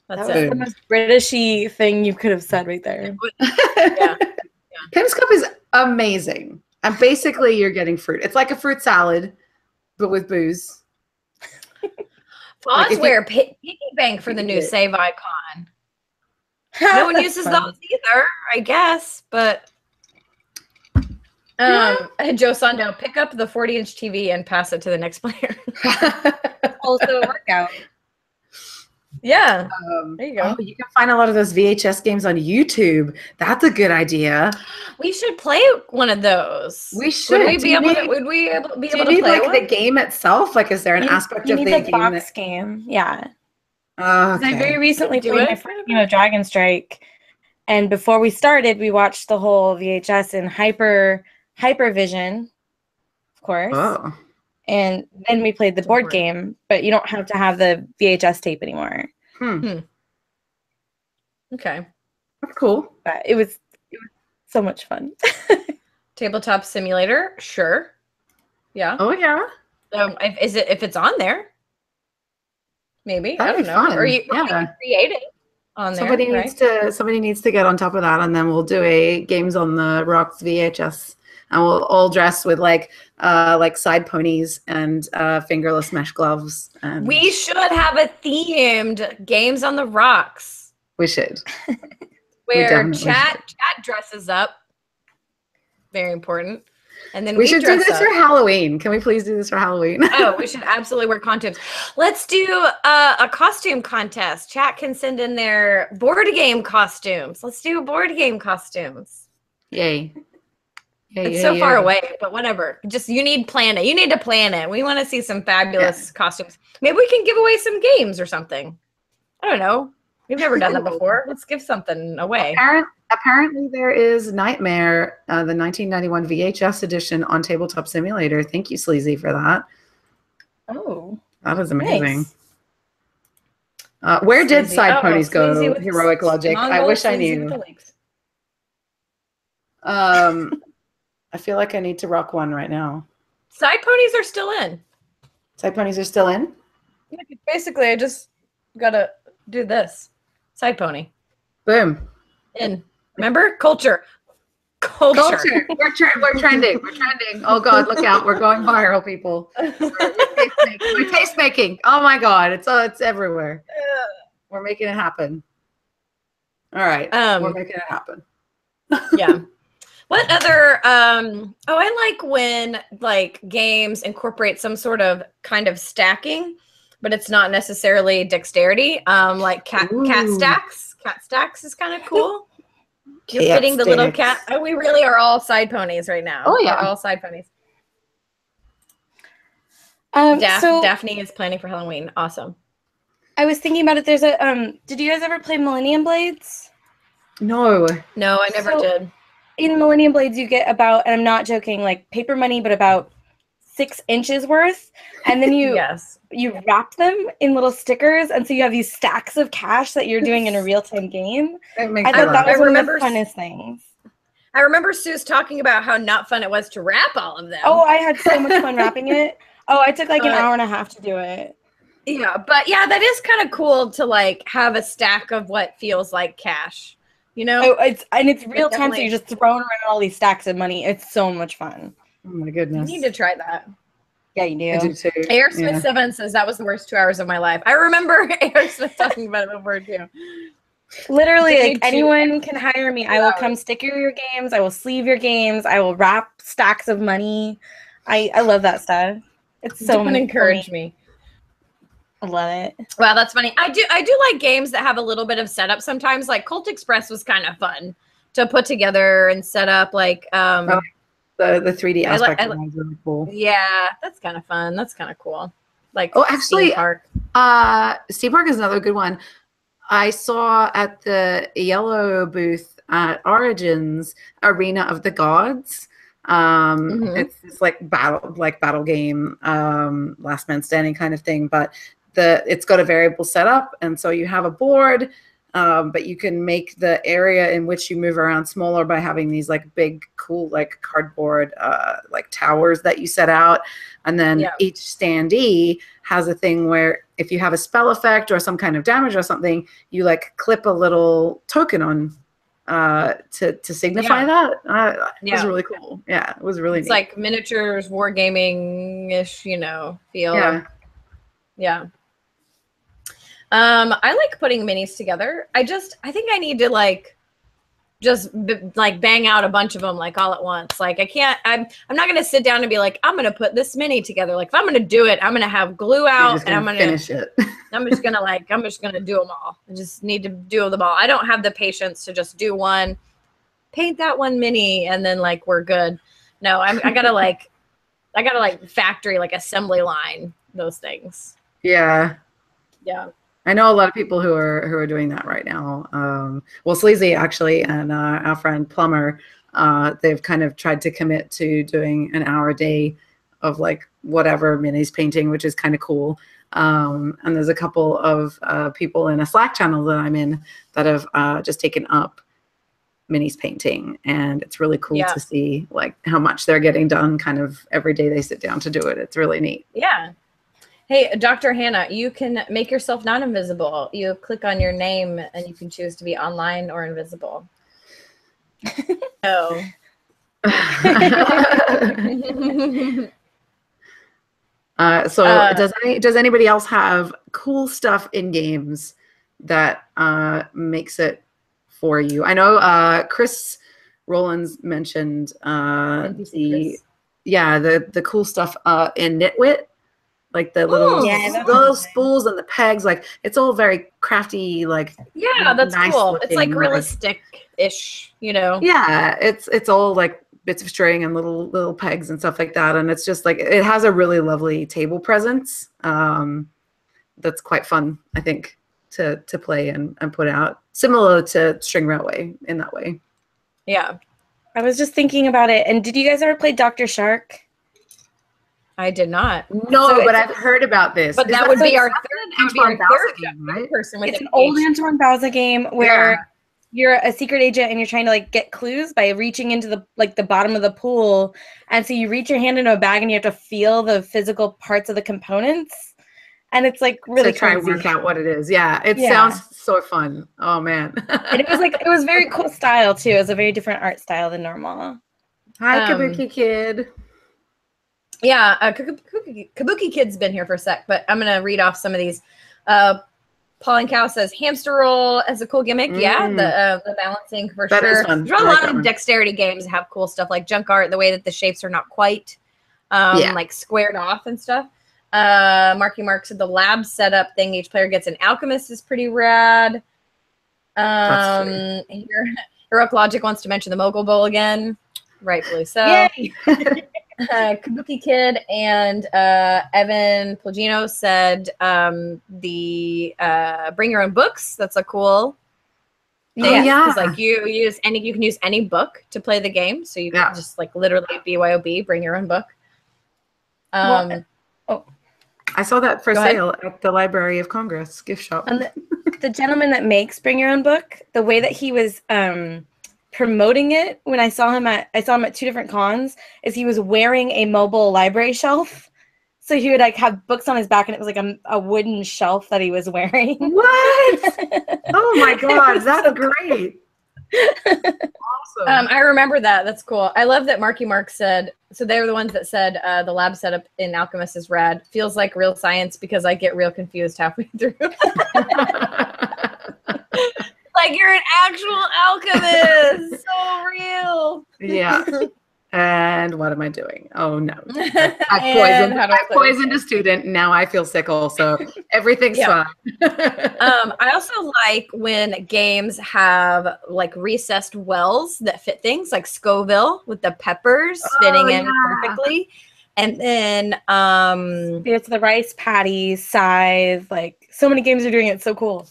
C: That was the most Britishy thing you could have said right there.
A: Yeah.
B: Pim's cup is amazing. And basically you're getting fruit. It's like a fruit salad, but with booze.
A: Fosware piggy bank for the new save icon. No one uses those either, I guess. But Joe Sando, pick up the 40-inch TV and pass it to the next player.
C: Also a workout.
A: Yeah. There you go.
B: Oh, you can find a lot of those VHS games on YouTube. That's a good idea.
A: We should play one of those.
B: We should.
A: Would we be able to play
B: like the game itself? Like, is there an aspect of the game?
C: Box game? Yeah.
B: Okay.
C: I very recently played my first game of Dragon Strike, and before we started, we watched the whole VHS in Hypervision, of course.
B: Oh.
C: And then we played the board game, but you don't have to have the VHS tape anymore.
A: Okay.
B: That's cool.
C: But it was so much fun.
A: Tabletop simulator, sure. Yeah.
B: Oh yeah.
A: If it's on there? Maybe.
B: That'd
A: I don't know.
B: Fun.
A: Or you can create it on there.
B: Somebody needs to get on top of that, and then we'll do a Games on the Rocks VHS. And we'll all dress with like side ponies and fingerless mesh gloves. And
A: we should have a themed Games on the Rocks.
B: We should.
A: Where chat dresses up. Very important. And then
B: we should do this for Halloween. Can we please do this for Halloween?
A: Oh, we should absolutely wear costumes. Let's do a costume contest. Chat can send in their board game costumes. Let's do board game costumes.
B: Yay.
A: It's so far away, but whatever. Just you need to plan it. We want to see some fabulous costumes. Maybe we can give away some games or something. I don't know. We've never done that before. Let's give something away.
B: Apparently there is Nightmare, the 1991 VHS edition on Tabletop Simulator. Thank you, Sleazy, for that.
C: Oh.
B: That is amazing. Nice. Where did side ponies go? Heroic Logic. I wish I knew. I feel like I need to rock one right now.
A: Side ponies are still in.
B: Side ponies are still in?
A: Basically, I just gotta do this. Side pony.
B: Boom.
A: In. Remember? Culture. We're trending. We're trending.
B: Oh God, look out. We're going viral, people. We're taste making. Oh my God. It's everywhere. We're making it happen. All right. We're making it happen.
A: Yeah. What other I like when like games incorporate some sort of kind of stacking, but it's not necessarily dexterity. Like cat stacks. Cat stacks is kind of cool. You're fitting the little cat. Oh, we really are all side ponies right now.
B: Oh yeah.
A: We're all side ponies.
C: So
A: Daphne is planning for Halloween. Awesome.
C: I was thinking about it. There's a did you guys ever play Millennium Blades?
B: No.
A: No, I never did.
C: In Millennium Blades, you get about, and I'm not joking, like paper money, but about 6 inches worth, and then you you wrap them in little stickers, and so you have these stacks of cash that you're doing in a real-time game. I thought that was one of the funnest things.
A: I remember Sue's talking about how not fun it was to wrap all of them.
C: Oh, I had so much fun wrapping it. Oh, I took like an hour and a half to do it.
A: Yeah, but yeah, that is kind of cool to like have a stack of what feels like cash. You know,
C: it's real time, so you're just throwing around all these stacks of money. It's so much fun.
B: Oh my goodness!
A: You need to try that.
C: Yeah, you do.
B: I do too.
A: Aerosmith 7 says that was the worst 2 hours of my life. I remember Aerosmith talking about it before too.
C: Literally, like anyone can hire me. I will come sticker your games. I will sleeve your games. I will wrap stacks of money. I love that stuff. It's so
A: Don't encourage me.
C: I love it.
A: Wow, that's funny. I do like games that have a little bit of setup sometimes. Like Colt Express was kind of fun to put together and set up. Like
B: the 3D aspect was really cool.
A: Yeah, that's kind of fun. That's kind of cool. Like
B: actually,
A: Steam Park.
B: Steam Park is another good one. I saw at the Yellow booth at Origins Arena of the Gods. It's this like battle game, last man standing kind of thing, but it's got a variable setup, and so you have a board, but you can make the area in which you move around smaller by having these like big cool like cardboard like towers that you set out, and then each standee has a thing where if you have a spell effect or some kind of damage or something, you like clip a little token on to signify that. It was really cool. Yeah, it was really neat.
A: It's like miniatures wargaming-ish, feel. Yeah. I like putting minis together. I think I need to just bang out a bunch of them like all at once. Like I'm not going to sit down and be like, I'm going to put this mini together. Like if I'm going to do it, I'm going to have glue out and I'm going to
B: finish it.
A: I'm just going to do them all. I just need to do them all. I don't have the patience to just do one, paint that one mini, and then like, we're good. No, I gotta factory, like assembly line those things.
B: Yeah.
A: Yeah.
B: I know a lot of people who are doing that right now. Well, Sleazy actually, and our friend Plumber, they've kind of tried to commit to doing an hour a day of like whatever minis painting, which is kind of cool. And there's a couple of people in a Slack channel that I'm in that have just taken up minis painting, and it's really cool to see like how much they're getting done kind of every day they sit down to do it. It's really neat.
A: Yeah. Hey, Dr. Hannah, you can make yourself not invisible. You click on your name and you can choose to be online or invisible. Oh.
B: So does anybody else have cool stuff in games that makes it for you? I know Chris Rollins mentioned the cool stuff in Nitwit. Like the little spools and the pegs, like it's all very crafty, like
A: that's
B: nice
A: cool.
B: looking,
A: it's like realistic-ish,
B: Yeah, it's all like bits of string and little pegs and stuff like that, and it's just like it has a really lovely table presence. That's quite fun, I think, to play and put out, similar to String Railway in that way.
A: Yeah,
C: I was just thinking about it. And did you guys ever play Dr. Shark?
A: I did not.
B: No, but I've heard about this.
A: But that would be our third
B: game, right?
A: person with
C: it's an old Antoine Bauza game where you're a secret agent and you're trying to like get clues by reaching into the bottom of the pool. And so you reach your hand into a bag and you have to feel the physical parts of the components. And it's like really
B: to try and work out what it is. Yeah, it sounds so fun. Oh man.
C: And it was very cool style too. It was a very different art style than normal.
B: Hi, Kabuki Kid.
A: Yeah, Kabuki Kid's been here for a sec, but I'm going to read off some of these. Paul and Cow says hamster roll as a cool gimmick. Yeah, the balancing for
B: That is
A: sure.
B: fun.
A: There's a
B: I like
A: lot
B: that
A: of
B: one.
A: dexterity games that have cool stuff like junk art, the way that the shapes are not quite like squared off and stuff. Marky Mark said the lab setup thing each player gets an alchemist is pretty rad. Heroic Logic wants to mention the Mogul Bowl again. Rightfully so.
C: Yay!
A: Kabuki Kid and Evan Plagino said the bring your own books. That's a cool thing. Because like you can use any book to play the game. So you can just like literally BYOB, bring your own book.
C: I
B: saw that for sale at the Library of Congress gift shop.
C: And the gentleman that makes Bring Your Own Book, the way that he was promoting it when I saw him at 2 different cons is he was wearing a mobile library shelf. So he would like have books on his back and it was like a wooden shelf that he was wearing.
B: What? Oh my God, that's great. Awesome.
A: I remember that. That's cool. I love that Marky Mark said, so they were the ones that said the lab setup in Alchemist is rad. Feels like real science because I get real confused halfway through. Like you're an actual alchemist. So real.
B: Yeah. And what am I doing? Oh no. I poisoned a student. Now I feel sick also. Everything's fine.
A: I also like when games have like recessed wells that fit things like Scoville with the peppers fitting in perfectly. And then
C: Spirits of the Rice Patties, Scythe, like so many games are doing it. So cool.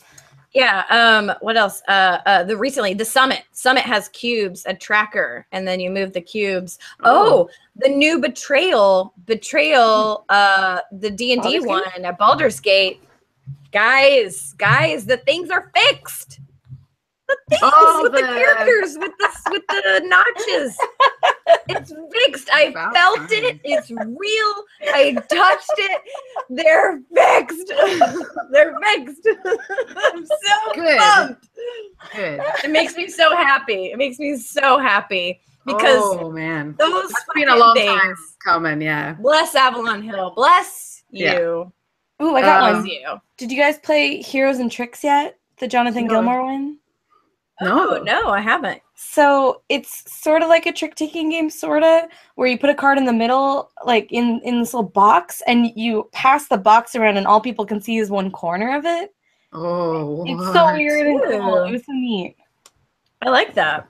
A: Yeah. What else? The Summit has cubes, a tracker, and then you move the cubes. Oh, the new Betrayal, the D&D one at Baldur's Gate. Guys, the things are fixed. The things with the characters with the notches. It's fixed. I felt it. It's real. I touched it. They're fixed. They're fixed. I'm so pumped.
B: Good.
A: It makes me so happy. Because
B: man,
A: those
B: it's been a long time coming. Yeah.
A: Bless Avalon Hill. Bless you.
C: Yeah. Ooh, I got one.
A: You.
C: Did you guys play Heroes and Tricks yet? The Jonathan Gilmour one?
A: No, I haven't.
C: So it's sort of like a trick-taking game, sort of, where you put a card in the middle, like in this little box, and you pass the box around, and all people can see is one corner of it.
B: Oh,
C: it's so weird and cool. It was so neat.
A: I like that.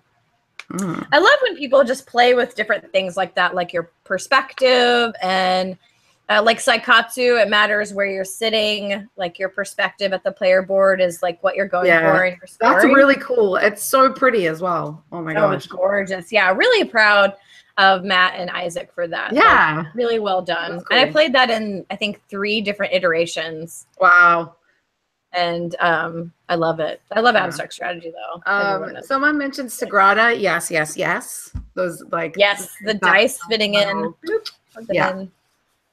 A: I love when people just play with different things like that, like your perspective and like Saikatsu, it matters where you're sitting, like your perspective at the player board is like what you're going for in your story.
B: That's really cool. It's so pretty as well. Oh my gosh.
A: It's gorgeous. Yeah, really proud of Matt and Isaac for that.
B: Yeah.
A: Like, really well done.
B: Cool.
A: And I played that in, I think, 3 different iterations.
B: Wow.
A: And I love it. I love abstract strategy though.
B: Someone mentioned Sagrada. Yes. Those like
A: the dice fitting in. In.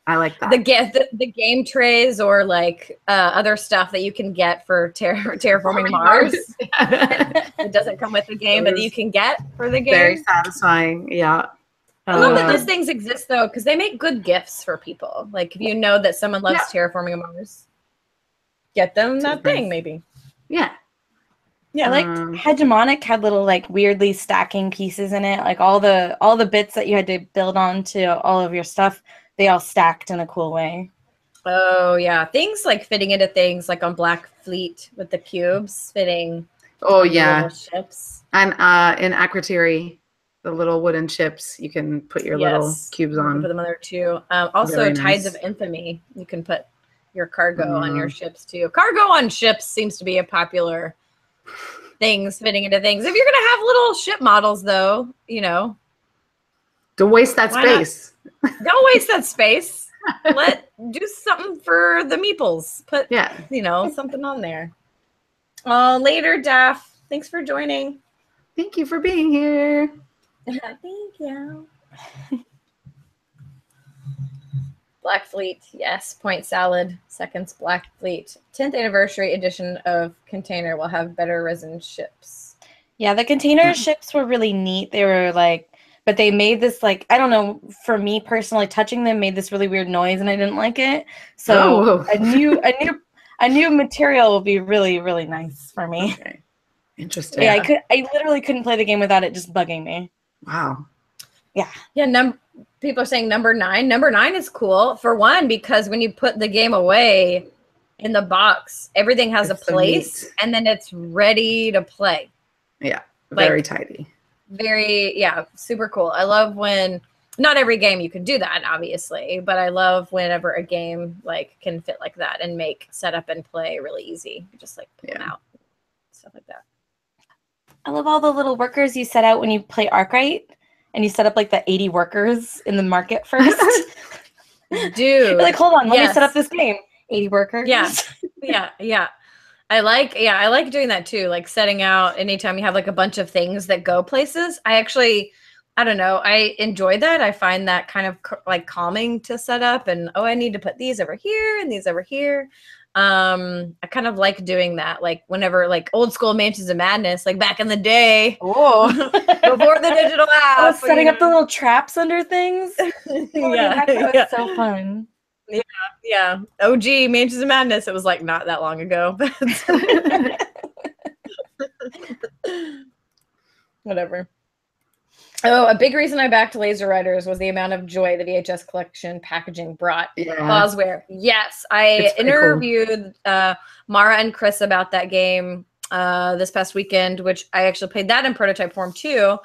B: I like that.
A: The game trays or like other stuff that you can get for terraforming Mars. It doesn't come with the game, but you can get for the game.
B: Very satisfying. Yeah.
A: I love that these things exist though, because they make good gifts for people. Like if you know that someone loves terraforming Mars, get them that thing maybe.
B: Yeah.
C: Yeah, like Hegemonic had little like weirdly stacking pieces in it. Like all the bits that you had to build onto all of your stuff, they all stacked in a cool way.
A: Oh yeah, things like fitting into things like on Black Fleet with the cubes fitting.
B: Oh yeah,
A: ships.
B: And in Akrotiri, the little wooden ships you can put your little cubes on.
A: Put them on there too. Also, very Tides of Infamy, you can put your cargo on your ships too. Cargo on ships seems to be a popular things fitting into things. If you're gonna have little ship models, though,
B: don't waste that space.
A: Don't waste that space. Do something for the meeples. Put something on there. Later, Daff. Thanks for joining.
B: Thank you for being here.
A: Thank you. Black Fleet, yes. Point Salad, seconds. Black Fleet. 10th anniversary edition of Container will have better resin ships.
C: Yeah, the container ships were really neat. They were like, but they made this like, I don't know, for me personally, touching them made this really weird noise and I didn't like it. So A new material will be really, really nice for me.
B: Okay. Interesting.
C: Yeah, I literally couldn't play the game without it just bugging me.
B: Wow.
C: Yeah.
A: Yeah, people are saying number 9. Number 9 is cool for one because when you put the game away in the box, everything has
B: It's
A: a
B: so
A: place
B: neat.
A: and then it's ready to play.
B: Yeah, very
A: Like,
B: tidy.
A: Super cool. I love when not every game you can do that, obviously, but I love whenever a game like can fit like that and make setup and play really easy. You just like pull them out, stuff like that.
C: I love all the little workers you set out when you play Arkwright, and you set up like the 80 workers in the market first.
A: Dude,
C: you're like, hold on, let me set up this game. 80 workers.
A: Yeah. I like doing that too. Like setting out anytime you have like a bunch of things that go places. I don't know. I enjoy that. I find that kind of like calming to set up and, I need to put these over here and these over here. I kind of like doing that. Like whenever like old school Mansions of Madness, like back in the day.
C: Oh,
A: before the digital app.
C: Setting up the little traps under things. That was so fun.
A: Yeah. OG Mansions of Madness. It was like not that long ago. Whatever. Oh, a big reason I backed Laser Riders was the amount of joy the VHS collection packaging brought. Bosware. Yes. I interviewed Mara and Chris about that game this past weekend, which I actually played that in prototype form too.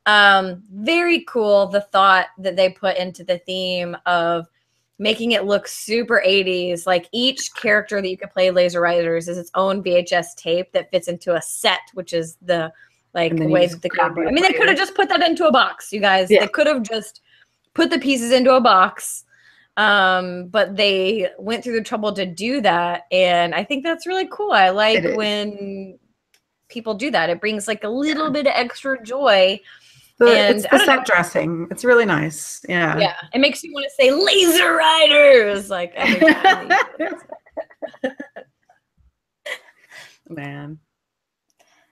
A: Very cool, the thought that they put into the theme of making it look super 80s. Like each character that you could play Laser Riders is its own VHS tape that fits into a set, which is the way that the game. I mean, they could have just put that into a box, you guys. Yeah. They could have just put the pieces into a box, but they went through the trouble to do that, and I think that's really cool. I like when people do that. It brings like a little bit of extra joy.
B: It's the set dressing. It's really nice. Yeah.
A: Yeah. It makes you want to say Laser Riders like every time.
B: Man.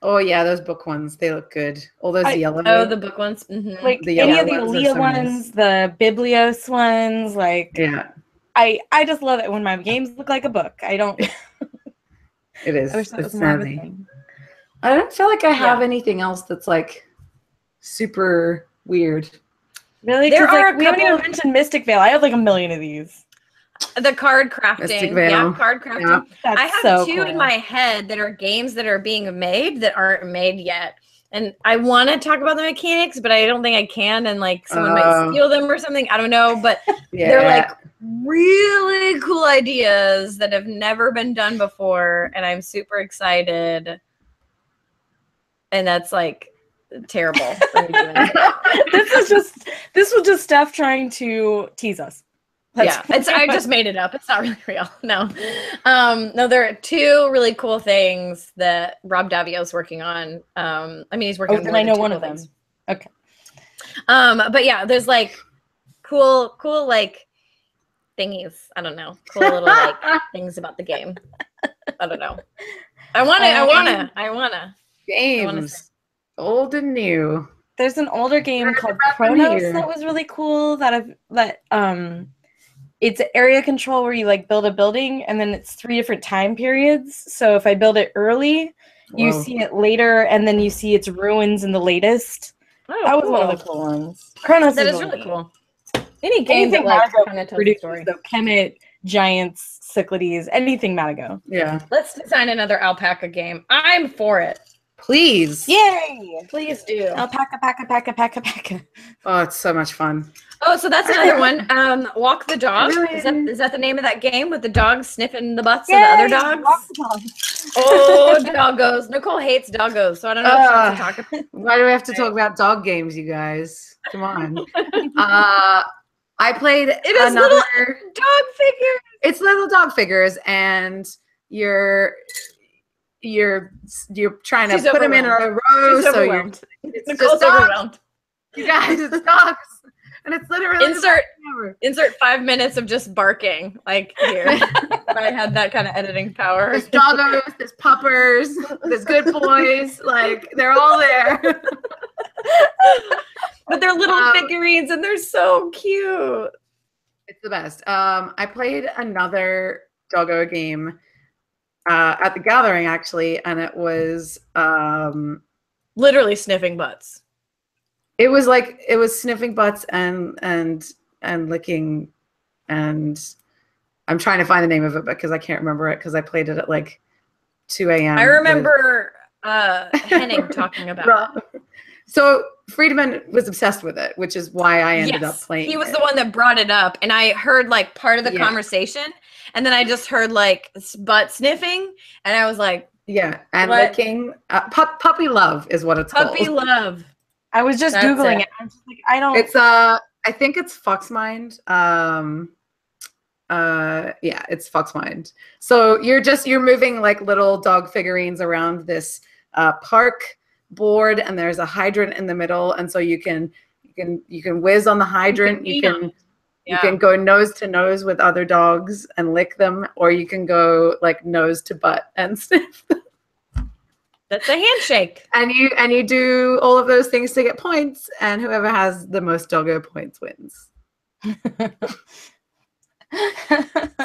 B: Oh yeah, those book ones, they look good. All those yellow.
A: Oh, the book ones. Mm-hmm.
C: Like any of the Aaliyah ones, the Biblios ones, like I just love it when my games look like a book. I don't
B: It is.
C: I wish that
B: it's
C: was more of a thing.
B: I don't feel like I have anything else that's like super weird.
C: Really?
A: There are
C: we haven't even mentioned Mystic Veil. I have like a million of these.
A: The card crafting. Yeah, card crafting.
C: Yeah.
A: I have two in my head that are games that are being made that aren't made yet. And I want to talk about the mechanics, but I don't think I can. And like someone might steal them or something. I don't know. But they're like really cool ideas that have never been done before. And I'm super excited. And that's like terrible for me doing that.
C: This was just Steph trying to tease us.
A: I just made it up. It's not really real. No, there are two really cool things that Rob Davio's working on. I mean, he's working on
C: I know one of them. Okay.
A: But yeah, there's like cool like thingies. I don't know. Cool little like things about the game. I don't know. I wanna.
B: Games. Old and new.
C: There's an older game called Chronos that was really cool it's area control where you like build a building and then it's 3 different time periods. So if I build it early, you see it later and then you see its ruins in the latest.
A: Oh,
C: that was one of the cool ones. Chronos
A: is really cool. Any game that like kind of tells a story.
C: So Kemet, Giants, Cyclades, anything Matago.
B: Yeah.
A: Let's design another alpaca game. I'm for it.
B: Please.
C: Yay!
A: Please do.
C: Alpaca.
B: Oh, it's so much fun.
A: Oh, so that's another one. Walk the Dog. Is that the name of that game with the dogs sniffing the butts of the other dogs?
C: Walk the Dog.
A: Oh, doggos. Nicole hates doggos, so I don't know if she wants to talk about it.
B: Why do we have to talk about dog games, you guys? Come on. I played another
A: dog figure.
B: It's little dog figures, and you're trying to put them in a row. So
A: Nicole's overwhelmed.
B: You guys, it's dogs. And it's literally
A: insert 5 minutes of just barking. Like here. If I had that kind of editing power.
B: There's doggos, there's puppers, there's good boys, like they're all there.
A: But they're little figurines and they're so cute.
B: It's the best. I played another doggo game at the gathering actually, and it was
A: literally sniffing butts.
B: It was sniffing butts and licking, and I'm trying to find the name of it because I can't remember it because I played it at like 2 a.m.
A: I remember Henning talking about it.
B: So Friedemann was obsessed with it, which is why I ended up playing.
A: He was the one that brought it up, and I heard like part of the conversation, and then I just heard like butt sniffing, and I was like,
B: yeah, and licking. Puppy love is what it's called.
A: Puppy love.
C: I was just Googling it. I'm just like, I don't.
B: It's I think it's Foxmind. Yeah, it's Foxmind. So you're moving like little dog figurines around this park board, and there's a hydrant in the middle, and so you can whiz on the hydrant. You can go nose to nose with other dogs and lick them, or you can go like nose to butt and sniff them.
A: That's a handshake.
B: And you do all of those things to get points, and whoever has the most doggo points wins.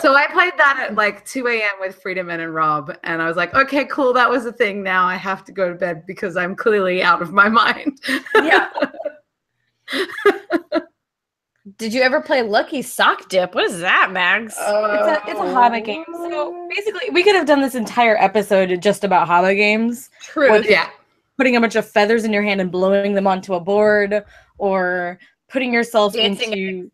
B: So I played that at like 2 a.m. with Friedemann and Rob, and I was like, okay, cool, that was a thing. Now I have to go to bed because I'm clearly out of my mind.
A: Yeah. Did you ever play Lucky Sock Dip? What is that, Mags?
C: It's a Hobbit game. So basically, we could have done this entire episode just about Hobbit games.
A: True.
B: Yeah.
C: Putting a bunch of feathers in your hand and blowing them onto a board, or putting yourself into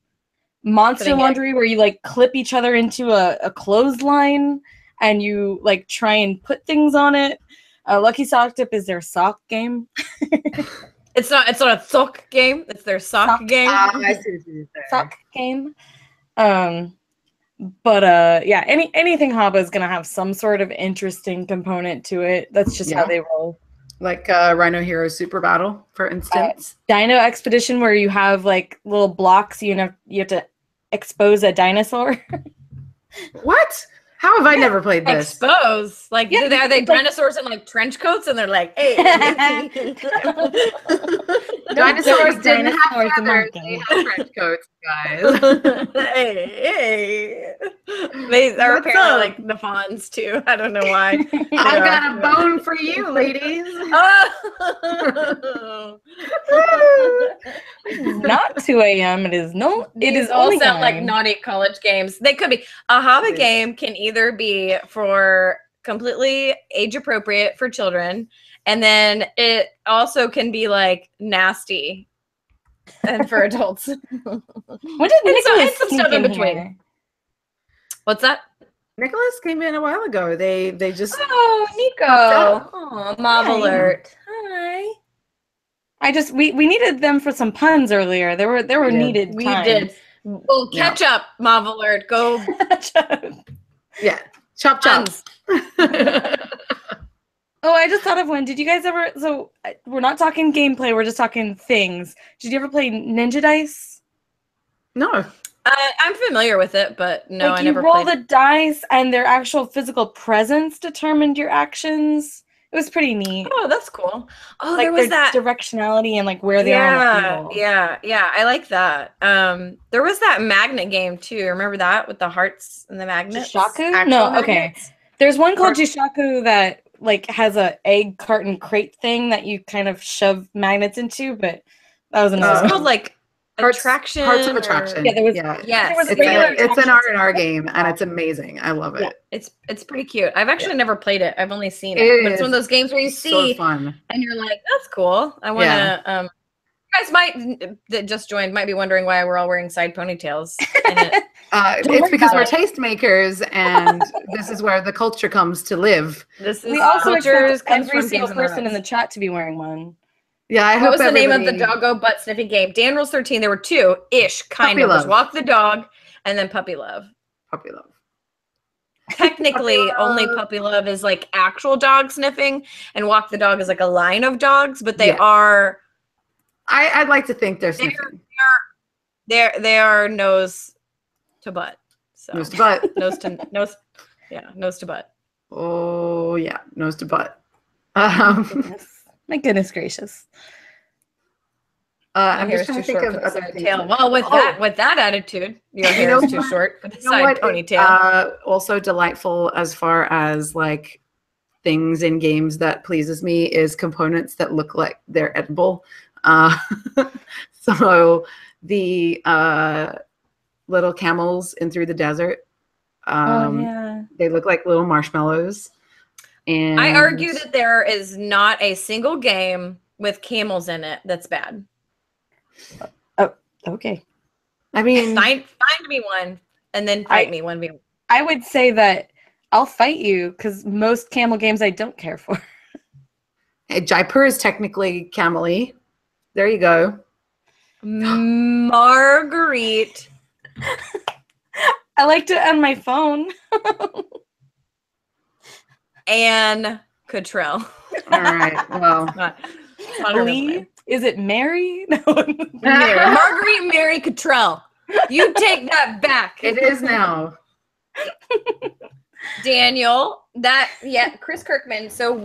C: Monster Laundry, where you like clip each other into a clothesline and you like try and put things on it. Lucky Sock Dip is their sock game.
A: It's not a sock game. It's their sock game.
B: I see what you're saying.
C: Sock game. But yeah, anything Haba is gonna have some sort of interesting component to it. That's just how they roll.
B: Like Rhino Hero Super Battle, for instance.
C: Dino Expedition, where you have like little blocks, you have to expose a dinosaur.
B: What? How have I never played this?
A: Expose? Like, are they dinosaurs in like trench coats, and they're like, hey.
B: Dinosaurs didn't have feathers, they had trench coats, guys.
A: Hey. They are apparently like the fawns too. I don't know why.
B: I've got a bone for you, ladies.
C: Not 2 a.m. It is
A: all
C: only
A: sound like naughty college games. They could be. A Hobbit game can either be for completely age appropriate for children, and then it also can be like nasty and for adults.
C: When did Nicholas
A: some stuff in between?
C: Here?
A: What's that?
B: Nicholas came in a while ago. They just
A: Nico. Oh, Mob Alert. Hi.
C: We needed them for some puns earlier. There were needed.
A: We did. Well, catch up, Mob Alert. Go.
B: Yeah. Chop.
C: Oh, I just thought of one. Did you guys ever? So we're not talking gameplay. We're just talking things. Did you ever play Ninja Dice?
B: No.
A: I'm familiar with it, but no, I never
C: played. You roll
A: the
C: dice, and their actual physical presence determined your actions. It was pretty neat.
A: Oh, that's cool. Oh,
C: like
A: there was that
C: directionality and like where they are on the field.
A: Yeah. I like that. There was that magnet game too. Remember that with the hearts and the magnets?
C: Jishaku? No, okay. There's one called Jishaku that like has a egg carton crate thing that you kind of shove magnets into, but that was another.
A: It's called like Attraction.
B: Hearts of Attraction.
C: Yeah, there was.
A: Yes,
B: it's an R&R game, and it's amazing. I love it.
A: Yeah, it's pretty cute. I've actually never played it. I've only seen it. But it's one of those games where you see,
B: so fun,
A: and you're like, "That's cool. I want to." You guys that just joined might be wondering why we're all wearing side ponytails.
B: It's because we're tastemakers, and this is where the culture comes to live.
C: We also expect every single person in the chat to be wearing one.
B: Yeah, I hope.
A: What was the name of the doggo butt sniffing game? Dan Rules 13. There were two ish, kind of. Just walk the dog, and then puppy love.
B: Puppy love.
A: Technically, only puppy love is like actual dog sniffing, and walk the dog is like a line of dogs, but they are.
B: I'd like to think they're sniffing.
A: They are nose to butt. So.
B: Nose to butt.
A: nose to butt.
B: Oh yeah, nose to butt.
C: My goodness gracious.
B: I'm
A: hair
B: just
A: is
B: trying
A: too
B: to think
A: short
B: of
A: for this
B: other things.
A: ponytail. Well, with that attitude, your hair is too short for the side ponytail.
B: Also delightful as far as like things in games that pleases me is components that look like they're edible. So the little camels in Through the Desert, they look like little marshmallows. And
A: I argue that there is not a single game with camels in it that's bad.
C: Oh, okay.
B: I mean,
A: find me one and then fight me 1v1.
C: I would say that I'll fight you because most camel games I don't care for.
B: Jaipur is technically camel-y. There you go.
A: Marguerite.
C: I liked it on my phone.
A: Anne Cottrell.
B: All right. Well,
A: not her
C: Lee? Is it Mary? No.
A: Marguerite Mary Cottrell. You take that back.
B: it is now.
A: Daniel, Chris Kirkman. So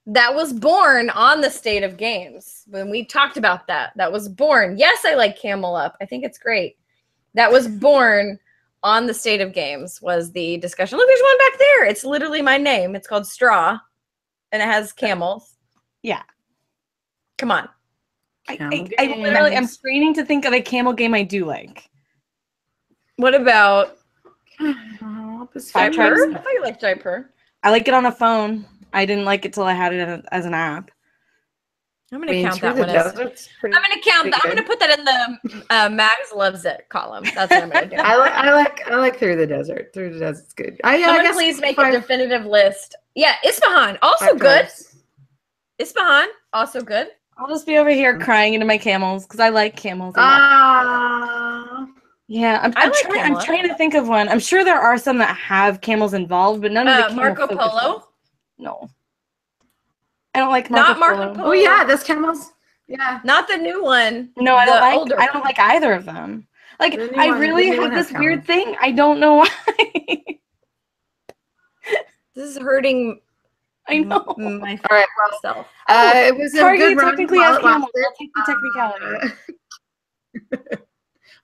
A: that was born on the State of Games. When we talked about that was born. Yes, I like Camel Up. I think it's great. That was born on the State of Games was the discussion. Look, there's one back there. It's literally my name. It's called Straw, and it has camels.
C: Yeah.
A: Come on.
C: I'm straining to think of a camel game I do like.
A: What about
B: Jaipur?
A: I thought you liked Jaipur.
C: I like it on a phone. I didn't like it till I had it as an app.
A: I'm gonna count that one. I'm gonna count that. I'm gonna put that in the Mags loves it column. That's what I'm gonna do.
B: I like Through the Desert. Through the Desert's good.
A: Someone please make a definitive list. Yeah, Isfahan also good. Isfahan also good.
C: I'll just be over here crying into my camels because I like camels. Yeah, I'm trying to think of one. I'm sure there are some that have camels involved, but none of the
A: Marco Polo.
C: No, I don't like Marco Polo.
B: Oh yeah, those camels. Yeah,
A: not the new one.
C: No, I don't like either of them. Like I really have this weird thing. I don't know why.
A: This is hurting.
C: I know.
A: My
B: all right,
A: self.
B: It was
C: Target
B: a good
C: technically has camels. I'll take the technicality.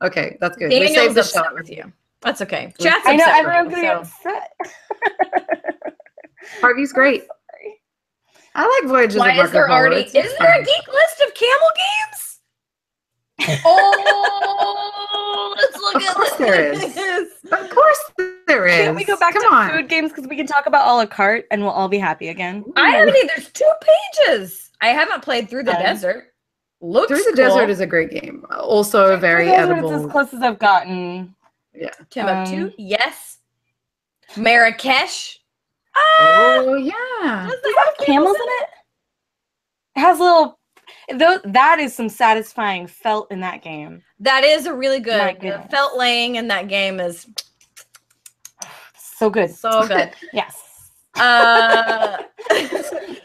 B: Okay, that's good.
A: Daniel's upset with you. That's okay. Chat's
C: I know
A: upset
C: everyone's
A: with
C: getting
A: you,
C: upset.
B: Harvey's great. I like Voyages of
A: Why
B: Marco
A: is there
B: Polo.
A: already? Is there a geek list of camel games? Oh, let's look at this.
B: There is. Of course there is.
C: Can't we go back to food games because we can talk about a la carte and we'll all be happy again?
A: I haven't either. There's 2 pages. I haven't played Through the Desert. Looks
B: Through the Desert is a great game. Also very edible.
C: It's as close as I've gotten.
B: Yeah.
A: Timbuktu, yes. Marrakesh.
B: Oh yeah.
C: Does it have camels in it? It has little. That is some satisfying felt in that game.
A: That is a really good. The felt laying in that game is
C: so good.
A: So good.
C: Yes.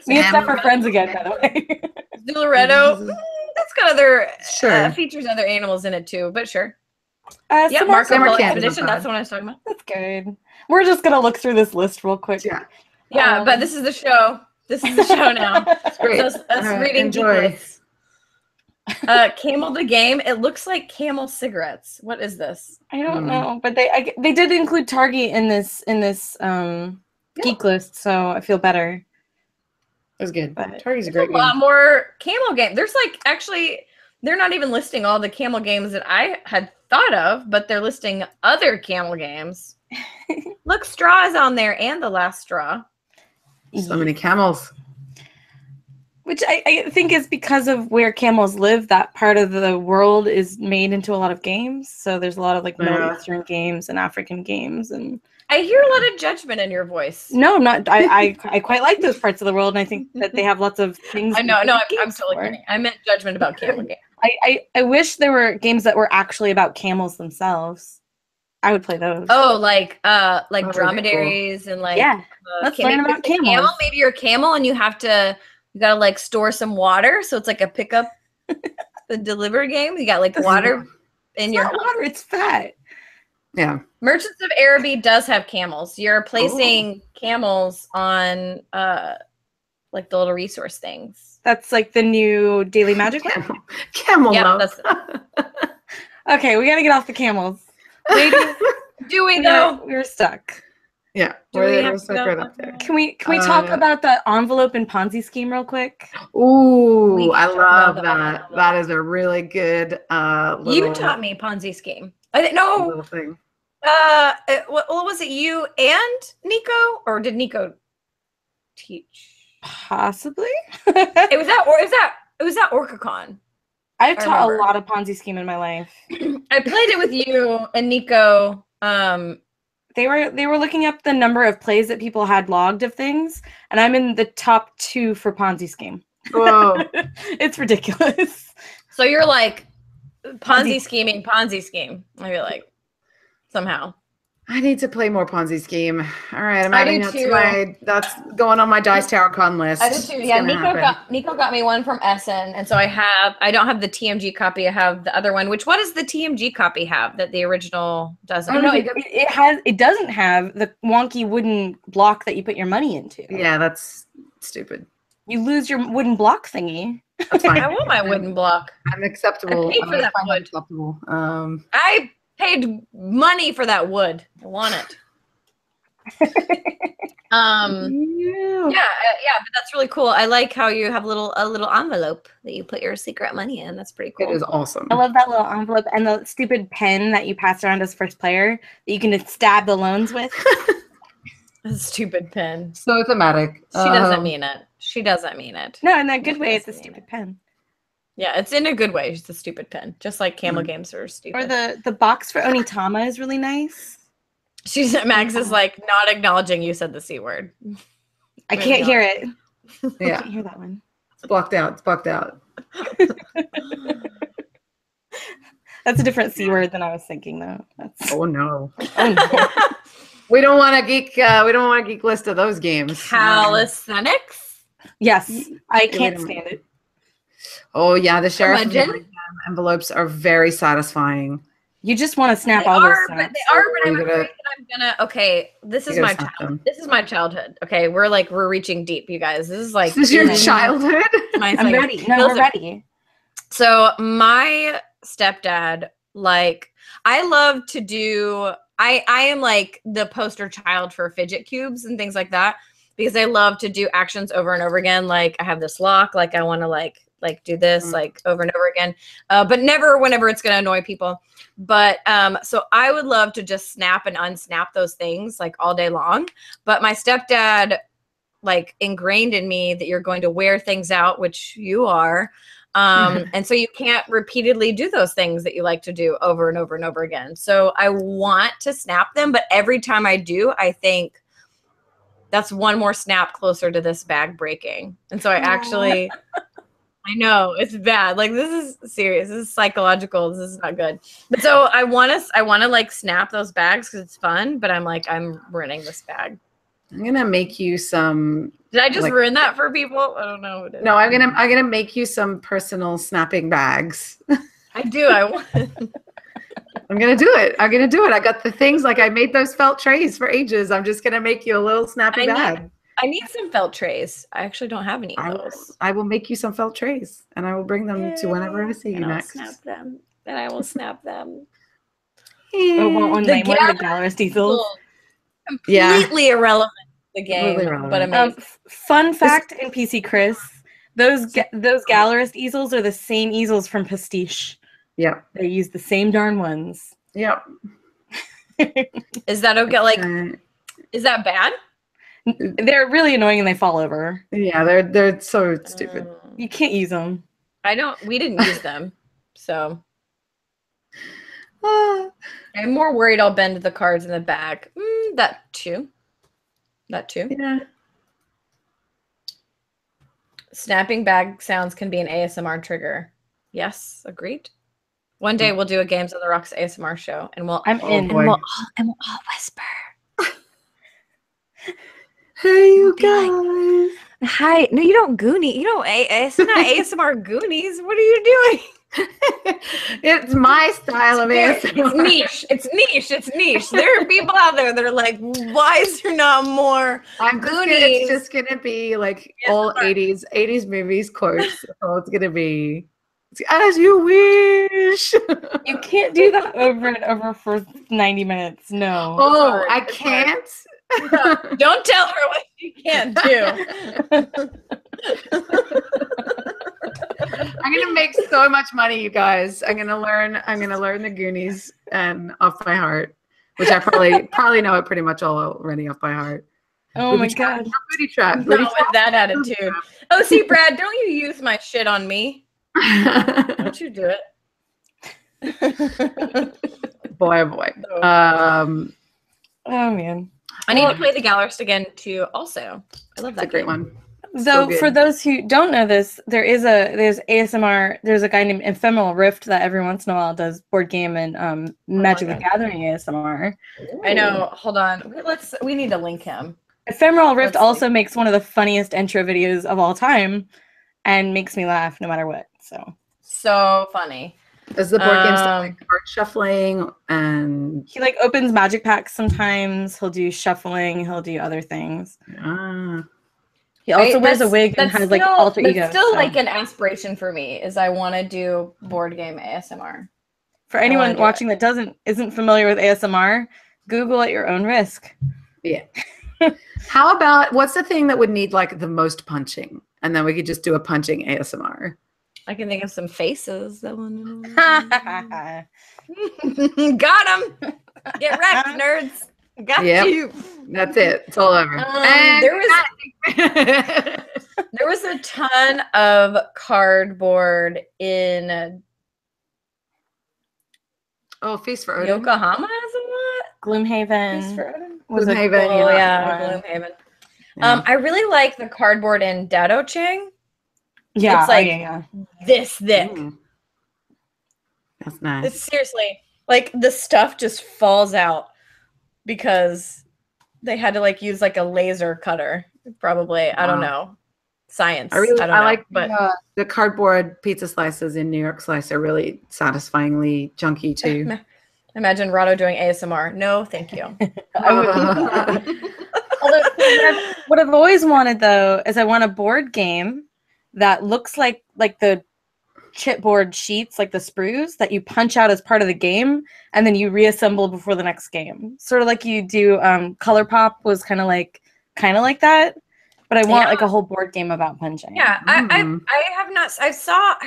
C: Me and Steph are friends again, by the way.
A: Zularedo. That's got other features, other animals in it too, but sure. Yeah, Marco Polo Expedition. That's the one I was talking about.
C: That's good. We're just gonna look through this list real quick.
A: Yeah, but this is the show. This is the show now.
B: It's great.
A: Us reading lists. Camel the game. It looks like Camel cigarettes. What is this?
C: I don't know, but they did include Target in this geek list, so I feel better.
B: It was good.
C: But
B: Target's a great game.
A: A lot more camel game. There's they're not even listing all the camel games that I had thought of, but they're listing other camel games. Look, Straw is on there and The Last Straw.
B: So many camels.
C: Which I think is because of where camels live. That part of the world is made into a lot of games. So there's a lot of like Middle Eastern games and African games, and
A: I hear a lot of judgment in your voice.
C: No, I'm not. I quite like those parts of the world, and I think that they have lots of things.
A: I know. No, I'm totally kidding. I meant judgment about camel games.
C: I wish there were games that were actually about camels themselves. I would play those.
A: Oh, like dromedaries and like
C: let's learn about camels.
A: Maybe you're a camel and you gotta like store some water, so it's like a pick up the deliver game. You got like water in your
C: water. It's fat.
B: Yeah.
A: Merchants of Araby does have camels. You're placing camels on like the little resource things.
C: That's like the new daily magic one?
B: Camel
A: Yep,
B: love.
C: Okay, we gotta get off the camels. Ladies,
A: Do we though?
C: we're stuck.
B: Yeah,
A: Do we
B: we're
A: have to
B: stuck
A: go?
B: right up there.
C: Can we talk about the envelope and Ponzi scheme real quick?
B: Ooh,
A: can
B: I
A: talk
B: love
A: about
B: that.
A: that.
B: That is a really good
A: You taught me Ponzi scheme. No.
B: little thing.
A: What was it? You and Nico, or did Nico teach?
C: Possibly.
A: It was at OrcaCon.
C: I've
A: I
C: taught a
A: remember.
C: lot of Ponzi scheme in my life.
A: I played it with you and Nico.
C: They were looking up the number of plays that people had logged of things, and I'm in the top 2 for Ponzi scheme.
B: Whoa.
C: It's ridiculous.
A: So you're like Ponzi scheme. I feel like somehow.
B: I need to play more Ponzi scheme. All right, I'm
A: I
B: adding
A: do
B: that
A: too.
B: to that's going on my Dice Tower Con list.
A: I did too.
B: It's
A: Yeah,
B: gonna happen.
A: Nico got me one from Essen, and so I don't have the TMG copy. I have the other one. What does the TMG copy have that the original doesn't?
C: Oh no, it doesn't have the wonky wooden block that you put your money into.
B: Yeah, that's stupid.
C: You lose your wooden block thingy.
B: That's fine.
A: I want my wooden block.
B: I'm acceptable.
A: I paid for that
B: find
A: wood.
B: acceptable.
A: I paid money for that wood. I want it. Yeah, but that's really cool. I like how you have a little envelope that you put your secret money in. That's pretty cool.
B: It is awesome.
C: I love that little envelope and the stupid pen that you pass around as first player that you can stab the loans with.
A: A stupid pen.
B: So thematic.
A: She doesn't mean it. She doesn't mean it.
C: No, in that good way, it's a stupid pen.
A: Yeah, it's in a good way. It's a stupid pen. Just like camel games are stupid.
C: Or the box for Onitama is really nice.
A: Max is like not acknowledging you said the C word.
C: I can't hear it.
B: Yeah.
C: I can't hear that one.
B: It's blocked out. It's blocked out.
C: That's a different C word than I was thinking, though.
B: Oh no.
C: Oh, no.
B: We don't want a geek. We don't want a geek list of those games.
A: Calisthenics?
C: Yes, I
B: we
C: can't
B: don't-
C: stand it.
B: Oh yeah, the sheriff
A: Imagine.
B: envelopes are very satisfying.
C: You just want to snap
A: They
C: all those
A: are,
C: snaps.
A: but I'm
B: You gotta-
A: afraid that I'm gonna. Okay, this is
B: You
A: my
B: gotta snap
A: child.
B: them.
A: This is my childhood. Okay, we're reaching deep, you guys. This is like
B: This is your
C: Mhm.
B: childhood.
C: I'm ready. No, we're ready.
A: So my stepdad, like, I love to do. I am like the poster child for fidget cubes and things like that because I love to do actions over and over again. Like I have this lock, like I want to like do this like over and over again, but never whenever it's gonna annoy people. But so I would love to just snap and unsnap those things like all day long. But my stepdad like ingrained in me that you're going to wear things out, which you are. And so you can't repeatedly do those things that you like to do over and over and over again. So I want to snap them, but every time I do, I think that's one more snap closer to this bag breaking. And so I actually, I know it's bad. Like this is serious. This is psychological. This is not good. But so I want to like snap those bags because it's fun, but I'm like, I'm ruining this bag.
B: I'm gonna make you some.
A: Did I just
B: like-
A: ruin that for people? I don't know. What it is.
B: No, I'm gonna make you some personal snapping bags.
A: I do. I want.
B: I'm gonna do it. I got the things like I made those felt trays for ages. I'm just gonna make you a little snappy bag.
A: I need some felt trays. I actually don't have any of those.
B: I will make you some felt trays, and I will bring them to whenever I see you
A: And I'll
B: next.
A: snap them. And I will snap them.
C: Oh, one of
A: The
C: the gallerist easels.
A: Completely irrelevant to the game.
B: Completely irrelevant.
A: But amazing.
C: Fun fact in PC Chris, those gallerist easels are the same easels from Pastiche.
B: Yep.
C: They use the same darn ones.
B: Yep.
A: Is that okay? Like, is that bad?
C: They're really annoying and they fall over.
B: Yeah, they're so stupid.
C: You can't use them.
A: We didn't use them. So I'm more worried I'll bend the cards in the back. That too.
B: Yeah.
A: Snapping bag sounds can be an ASMR trigger. Yes, agreed. One day we'll do a Games on the Rocks ASMR show, and
C: I'm in.
B: boy.
A: and we'll all whisper.
B: Hey, you guys.
A: Hi. No, you don't Goonie. You don't. It's not ASMR Goonies. What are you doing?
B: It's my style of ASMR.
A: It's niche. It's niche. It's niche. There are people out there that are like, why is there not more
B: It's just gonna be like old 80s movies quotes. That's all it's gonna be. It's as you wish.
C: You can't do that over and over for 90 minutes. No.
B: Oh,
A: hard.
B: I
A: It's
B: can't.
A: No, don't tell her what she can't do.
B: I'm gonna make so much money, you guys. I'm gonna learn the Goonies and off by heart, which I probably know it pretty much all already off by heart.
C: Oh my God.
B: Booty trap.
A: Not with that attitude. Oh, see, Brad, don't you use my shit on me. Don't you do it.
B: Boy, oh boy.
C: Oh man.
A: I need to play the Gallerist again too. Also, I love that.
B: That's a great one.
C: So for those who don't know this, there's ASMR. There's a guy named Ephemeral Rift that every once in a while does board game and Magic the Gathering ASMR.
A: I know. Hold on. We need to link him.
C: Ephemeral Rift also makes one of the funniest intro videos of all time, and makes me laugh no matter what.
A: So funny.
B: Does the board game stuff like card shuffling and
C: he like opens magic packs sometimes. He'll do shuffling. He'll do other things. He also wears a wig and has like alter ego.
A: It's still like an aspiration for me is I want to do board game ASMR.
C: For anyone watching that isn't familiar with ASMR, Google at your own risk.
B: Yeah. How about what's the thing that would need like the most punching? And then we could just do a punching ASMR.
A: I can think of some faces. That one. Got him. Get wrecked, nerds. Got you.
B: That's it. It's all over.
A: There was a ton of cardboard in
B: Feast for Odin.
A: Yokohama has a lot.
C: Gloomhaven.
A: Feast for Odin.
B: Gloomhaven.
A: Oh yeah, Gloomhaven. Yeah. I really like the cardboard in Dado Ching.
C: Yeah,
A: it's like this thick.
B: That's nice.
A: It's seriously like the stuff just falls out because they had to like use like a laser cutter. Probably, I don't know. Science. I don't know,
B: like, but the cardboard pizza slices in New York Slice are really satisfyingly chunky too.
A: Imagine Rado doing ASMR. No, thank you.
C: What I've always wanted though is I want a board game that looks like the chipboard sheets, like the sprues that you punch out as part of the game, and then you reassemble before the next game. Sort of like you do. Color Pop was kind of like that, but I want like a whole board game about punching.
A: Yeah, I have not. I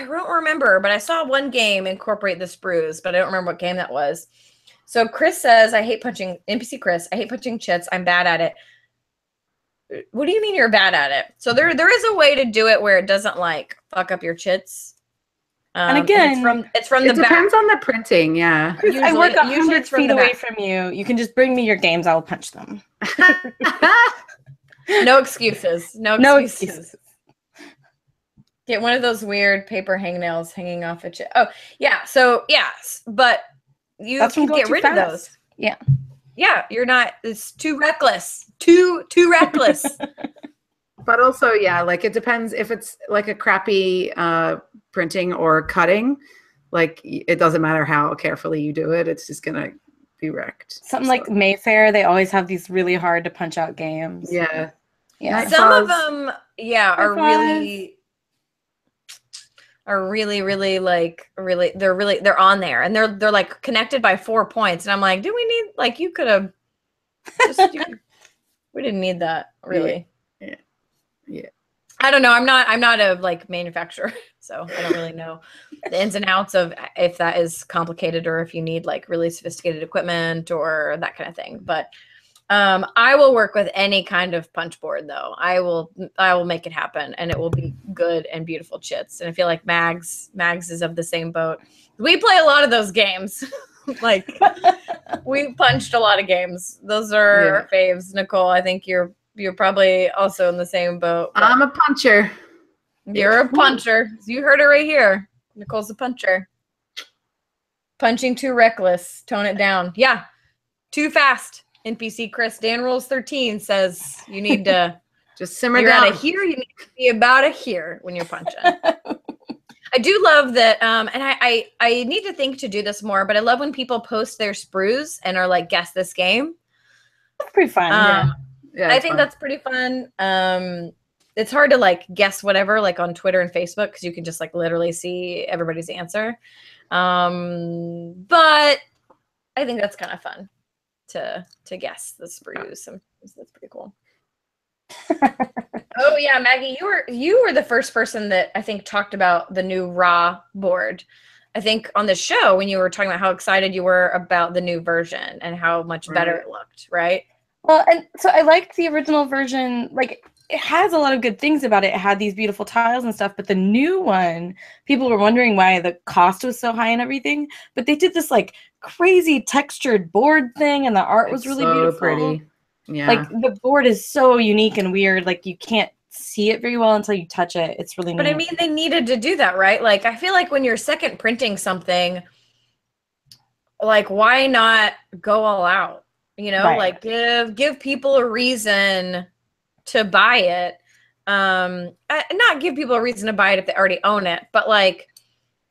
A: don't remember, but I saw one game incorporate the sprues, but I don't remember what game that was. So Chris says, I hate punching, NPC Chris, I hate punching chits. I'm bad at it. What do you mean you're bad at it? So there is a way to do it where it doesn't like fuck up your chits.
C: And again,
A: it's from the back.
B: It depends on the printing, yeah.
C: Usually, I work 100 feet away from you. You can just bring me your games. I'll punch them.
A: No excuses. No excuses. Get one of those weird paper hangnails hanging off a chit. Oh, yeah. So, yes. But you can get rid of those.
C: Yeah.
A: Yeah. You're not. It's too reckless. Too reckless.
B: But also, yeah, like it depends if it's like a crappy printing or cutting. Like it doesn't matter how carefully you do it. It's just going to be wrecked.
C: Something like Mayfair, they always have these really hard to punch out games.
B: Yeah.
C: Yeah.
A: Some of them, are they're on there and they're like connected by 4 points. And I'm like, do we need, like, you could have we didn't need that really.
B: Yeah.
A: I don't know. I'm not a like manufacturer, so I don't really know the ins and outs of if that is complicated or if you need like really sophisticated equipment or that kind of thing. But I will work with any kind of punch board though. I will make it happen and it will be good and beautiful chits. And I feel like Mags is of the same boat. We play a lot of those games. Like we punched a lot of games. Those are our faves. Nicole, I think you're probably also in the same boat.
B: I'm a puncher.
A: You're a puncher. You heard it right here. Nicole's a puncher. Punching too reckless. Tone it down. Yeah. Too fast. NPC Chris. Dan Rules 13 says you need to
B: just simmer down.
A: Out of here. You need to be about a here when you're punching. I do love that, and I need to think to do this more, but I love when people post their sprues and are like, guess this game.
C: That's pretty fun.
B: Yeah,
A: I think that's pretty fun. It's hard to like guess whatever, like on Twitter and Facebook, because you can just like literally see everybody's answer. But I think that's kind of fun to guess the sprues. That's pretty cool. Oh yeah, Maggie, you were the first person that I think talked about the new Raw board. I think on the show when you were talking about how excited you were about the new version and how much better it looked, right?
C: Well, and so I liked the original version. Like, it has a lot of good things about it. It had these beautiful tiles and stuff, but the new one, people were wondering why the cost was so high and everything. But they did this like crazy textured board thing, and the art was really beautiful.
B: Pretty. Yeah.
C: Like, the board is so unique and weird. Like, you can't see it very well until you touch it. It's really neat.
A: But I mean, they needed to do that, right? Like, I feel like when you're second printing something, like, why not go all out? You know, like give people a reason to buy it. Not give people a reason to buy it if they already own it, but like,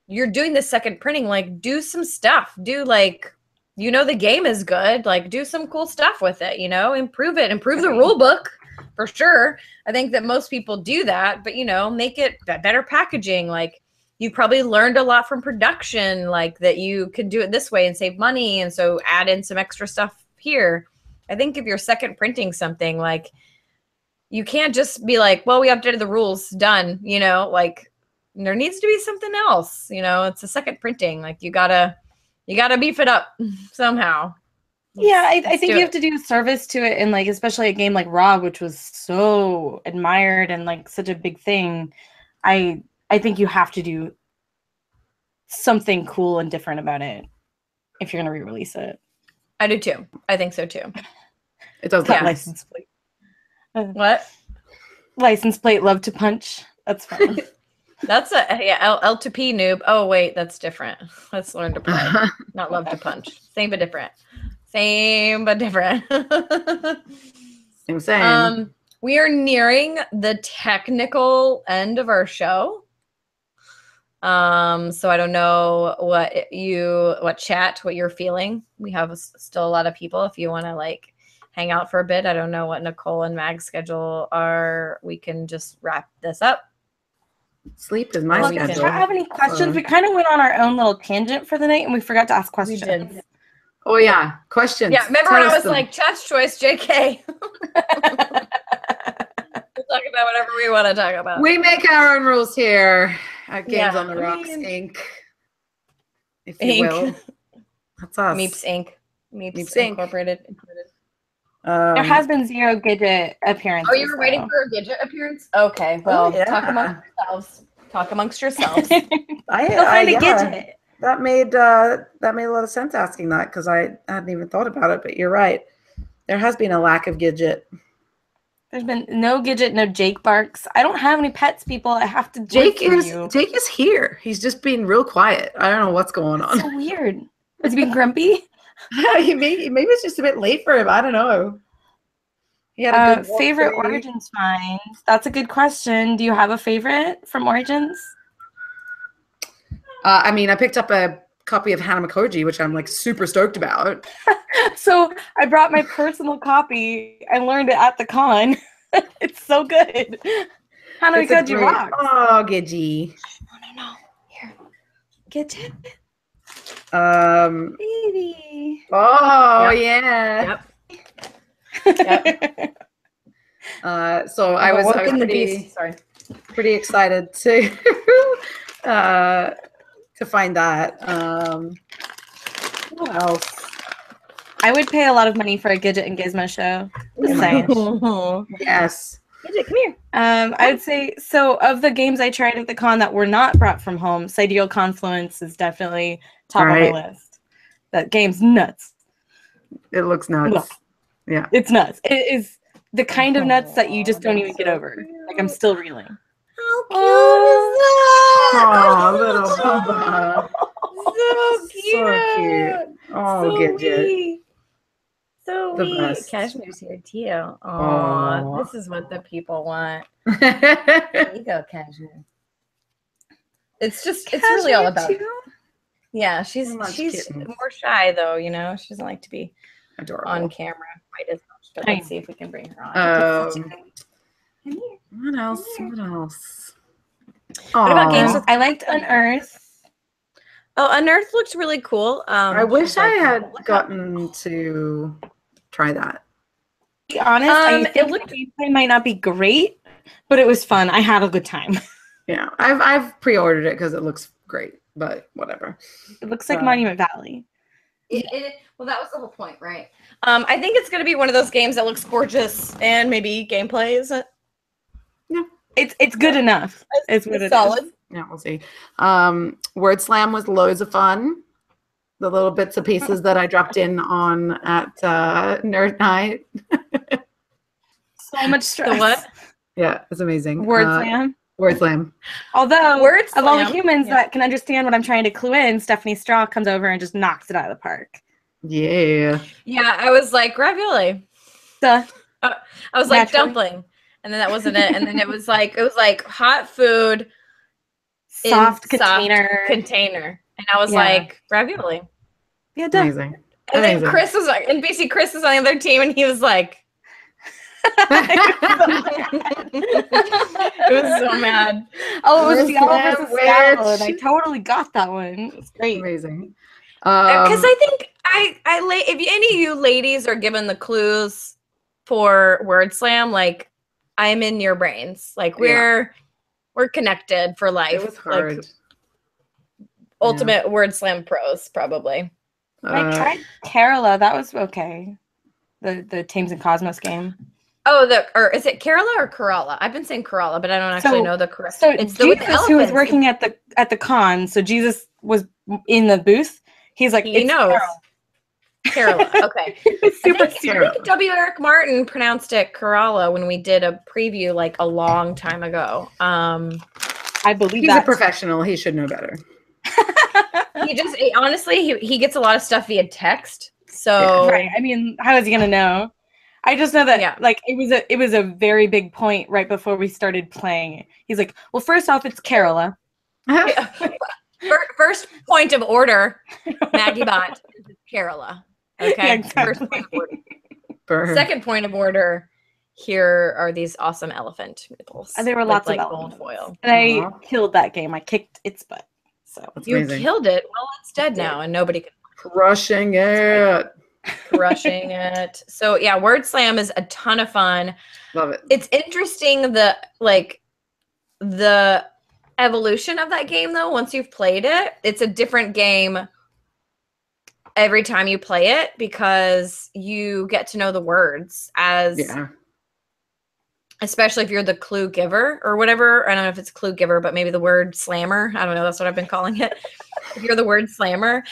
A: you're doing the second printing, like, do some stuff. Do like, you know, the game is good. Like, do some cool stuff with it, you know, improve it, improve the rule book for sure. I think that most people do that, but, you know, make it better packaging. Like, you probably learned a lot from production, like that you could do it this way and save money. And so add in some extra stuff here. I think if you're second printing something, like, you can't just be like, well, we updated the rules, done, you know, like, there needs to be something else, you know. It's a second printing. Like, you gotta beef it up somehow.
C: Yeah, I think you have to do a service to it, and like, especially a game like Raw, which was so admired and like such a big thing. I think you have to do something cool and different about it if you're gonna re-release it.
A: I do too. I think so too.
B: It does
C: that license plate.
A: What?
C: License plate, love to punch. That's fun.
A: That's L to P noob. Oh wait, that's different. Let's learn to play. Not love to punch. Same but different. Same but different.
B: Same.
A: We are nearing the technical end of our show. So I don't know what you're feeling. We have still a lot of people. If you want to like hang out for a bit, I don't know what Nicole and Mag's schedule are. We can just wrap this up.
B: Sleep is my schedule.
C: Do you have any questions? We kind of went on our own little tangent for the night, and we forgot to ask questions.
A: We did.
B: Oh yeah, questions.
A: Yeah, remember when I was like, chat's choice, JK. We'll talk about whatever we want to talk about.
B: We make our own rules here at Games on the Rocks, Inc. If you will. That's us.
A: Meeps Inc. Meeps Incorporated.
C: There has been 0 Gidget appearances.
A: Oh, you were waiting for a Gidget appearance? Okay, well, talk amongst yourselves. Talk amongst yourselves.
C: Go find a Gidget.
B: That made a lot of sense asking that, because I hadn't even thought about it. But you're right. There has been a lack of Gidget.
C: There's been no Gidget, no Jake barks. I don't have any pets, people. I have to.
B: Jake is here. He's just being real quiet. I don't know what's going on.
C: So weird. Is he being grumpy?
B: maybe it's just a bit late for him. I don't know. He had a good
C: favorite Origins find. That's a good question. Do you have a favorite from Origins?
B: I mean, I picked up a copy of Hanamakoji, which I'm like super stoked about.
C: So I brought my personal copy. I learned it at the con. It's so good. Hanamakoji rocks.
B: Oh, Gidgy.
C: No. Here. Get it.
B: Baby. Oh, yeah. Yep. So I was pretty excited to find that. What else?
C: I would pay a lot of money for a Gidget and Gizmo show.
B: Yes.
C: Gidget, come here. I would say, so of the games I tried at the con that were not brought from home, Sidereal Confluence is definitely top of the list. That game's nuts.
B: It looks nuts. Yeah.
C: It's nuts. It is the kind of nuts that you just don't even get over. Like, I'm still reeling.
A: How cute is that?
B: Oh, little Bubba.
A: So cute.
B: So cute. Oh,
A: so
B: Gidget.
A: So
B: the
A: sweet.
B: best.
A: Cashmere's here too. Oh, this is what the people want. There you go, Cashmere. It's really all about. Yeah, she's
B: kittens.
A: more shy though. You know, she doesn't like to be
B: Adorable.
A: on camera quite as much. But let's see if we can bring her on.
B: What else? What else?
A: What about games with?
C: I liked Unearth.
A: Oh, Unearth looked really cool.
B: I wish I had gotten to try that.
C: To be honest, I think the gameplay might not be great, but it was fun. I had a good time.
B: Yeah, I've pre-ordered it because it looks great, but whatever.
C: It looks like Monument Valley.
A: Well, that was the whole point, right? I think it's going to be one of those games that looks gorgeous and maybe gameplay isn't.
B: Yeah,
C: it's good enough. It's
A: solid.
B: Yeah, we'll see. Word Slam was loads of fun. The little bits and pieces that I dropped in on at Nerd Night.
C: So much stress.
A: The what?
B: Yeah, it's amazing.
C: Word Slam.
B: Word Slam.
C: Although,
A: Word Slam,
C: of all the humans that can understand what I'm trying to clue in, Stephanie Straw comes over and just knocks it out of the park.
B: Yeah.
A: Yeah, I was like, ravioli.
C: Duh.
A: I was like, dumpling. And then that wasn't it. And then it was like hot food.
C: Soft container.
A: And I was like, ravioli.
C: Yeah, duh.
B: Amazing.
A: And then Chris was like, and BC Chris was on the other team, and he was like, it was so mad.
C: Oh, it was Seattle versus Seattle, and I totally got that one. It was great.
B: Amazing.
A: Because I think if any of you ladies are given the clues for Word Slam, like I'm in your brains. Like we're connected for life.
B: It was hard.
A: Like, ultimate Word Slam pros, probably.
C: I tried Kerala. That was okay. The Teams and Cosmos game.
A: Oh, or is it Kerala or Kerala? I've been saying Kerala, but I don't actually know the correct.
C: So
A: it's
C: Jesus, who was working at the con, so Jesus was in the booth. He's like,
A: he knows. Kerala. Okay. I think W. Eric Martin pronounced it Kerala when we did a preview like a long time ago.
C: I believe
B: he's a professional. He should know better.
A: Honestly, he gets a lot of stuff via text. So
C: right. I mean, how is he gonna know? I just know that like it was a very big point right before we started playing. He's like, well, first off, it's Kerala.
A: First point of order, Maggie Bot, Kerala. Okay.
C: Yeah, exactly.
A: First point of order. Second point of order. Here are these awesome elephant nipples.
C: And there were lots of
A: gold foil.
C: And I killed that game. I kicked its butt. So
A: you killed it. Well, it's dead now, and nobody can.
B: Crushing it.
A: Crushing it. So yeah, Word Slam is a ton of fun.
B: Love it.
A: It's interesting the evolution of that game though. Once you've played it, it's a different game every time you play it because you get to know the words especially if you're the clue giver or whatever. I don't know if it's clue giver, but maybe the word slammer. I don't know. That's what I've been calling it. If you're the word slammer,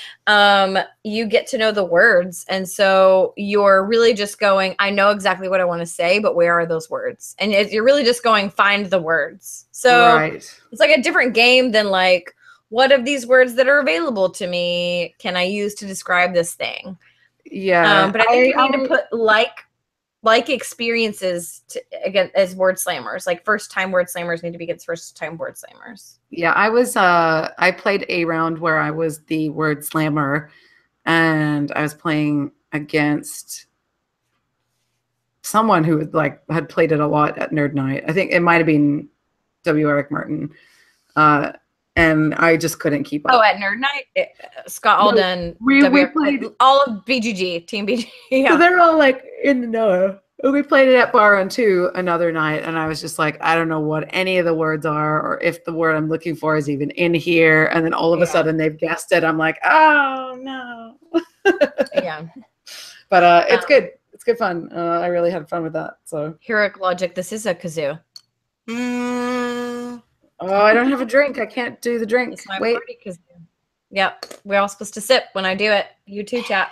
A: you get to know the words. And so you're really just going, I know exactly what I want to say, but where are those words? And you're really just going, find the words. So it's like a different game than like, what of these words that are available to me can I use to describe this thing?
B: Yeah.
A: But I think you need to put like experiences again as word slammers. Like first time word slammers need to be against first time word slammers.
B: Yeah, I played a round where I was the word slammer and I was playing against someone who had played it a lot at Nerd Night. I think it might have been W. Eric Martin. And I just couldn't keep up.
A: Oh, at Nerd Night? Scott Alden.
B: We played
A: all of BGG, Team BGG. Yeah.
B: So they're all like in the know. We played it at Bar on 2 another night, and I was just like, I don't know what any of the words are or if the word I'm looking for is even in here. And then all of a sudden they've guessed it. I'm like, oh, no.
A: Yeah.
B: But it's good. It's good fun. I really had fun with that. So
A: Heroic Logic, this is a kazoo.
B: Oh, I don't have a drink. I can't do the drink.
A: It's my
B: Wait.
A: party kazoo. Yep. We're all supposed to sip when I do it. You too, chat.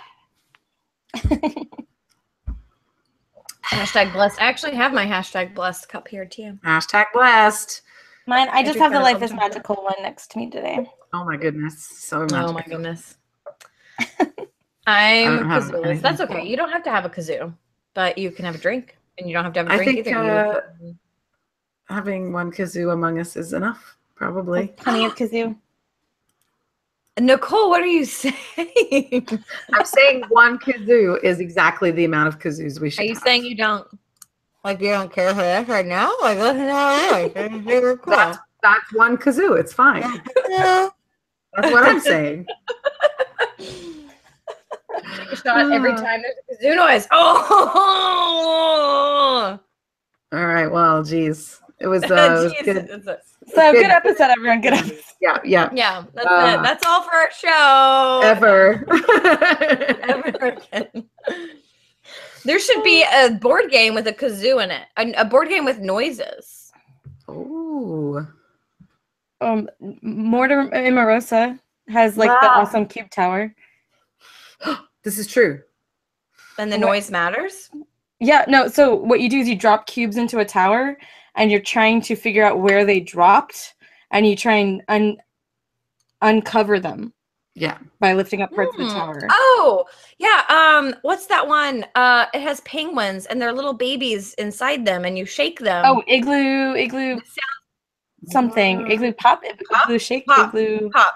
A: Hashtag blessed. I actually have my hashtag blessed cup here too.
B: Hashtag blessed.
C: Mine, I just have the Life is Magical one next to me today.
B: Oh my goodness. So magical.
A: Oh my goodness. I'm kazooless. That's okay. You don't have to have a kazoo, but you can have a drink. And you don't have to have a drink either.
B: Having one kazoo among us is enough. Probably.
C: Plenty of kazoo.
A: Nicole, what are you saying?
B: I'm saying one kazoo is exactly the amount of kazoos we should
A: Are you
B: have.
A: saying you don't care for this right now? Like, listen how it is. It's super cool.
B: That's one kazoo. It's fine.
A: Yeah.
B: That's what I'm saying.
A: Take a shot every time there's a kazoo noise. Oh!
B: All right. Well, geez. It was, good.
C: So good episode, everyone. Good episode.
B: Yeah.
A: Yeah, that's it. That's all for our show.
B: Ever.
A: Ever again. There should be a board game with a kazoo in it. A board game with noises.
B: Ooh.
C: Mortimer Imarosa has like the awesome cube tower.
B: This is true.
A: Then the noise matters?
C: Yeah, no, so what you do is you drop cubes into a tower and you're trying to figure out where they dropped and you try and uncover them.
B: Yeah.
C: By lifting up parts of the tower.
A: Oh, yeah. What's that one? It has penguins and they're little babies inside them and you shake them.
C: Oh, igloo something. Igloo pop? Igloo shake?
A: Pop.
C: Igloo
A: Pop.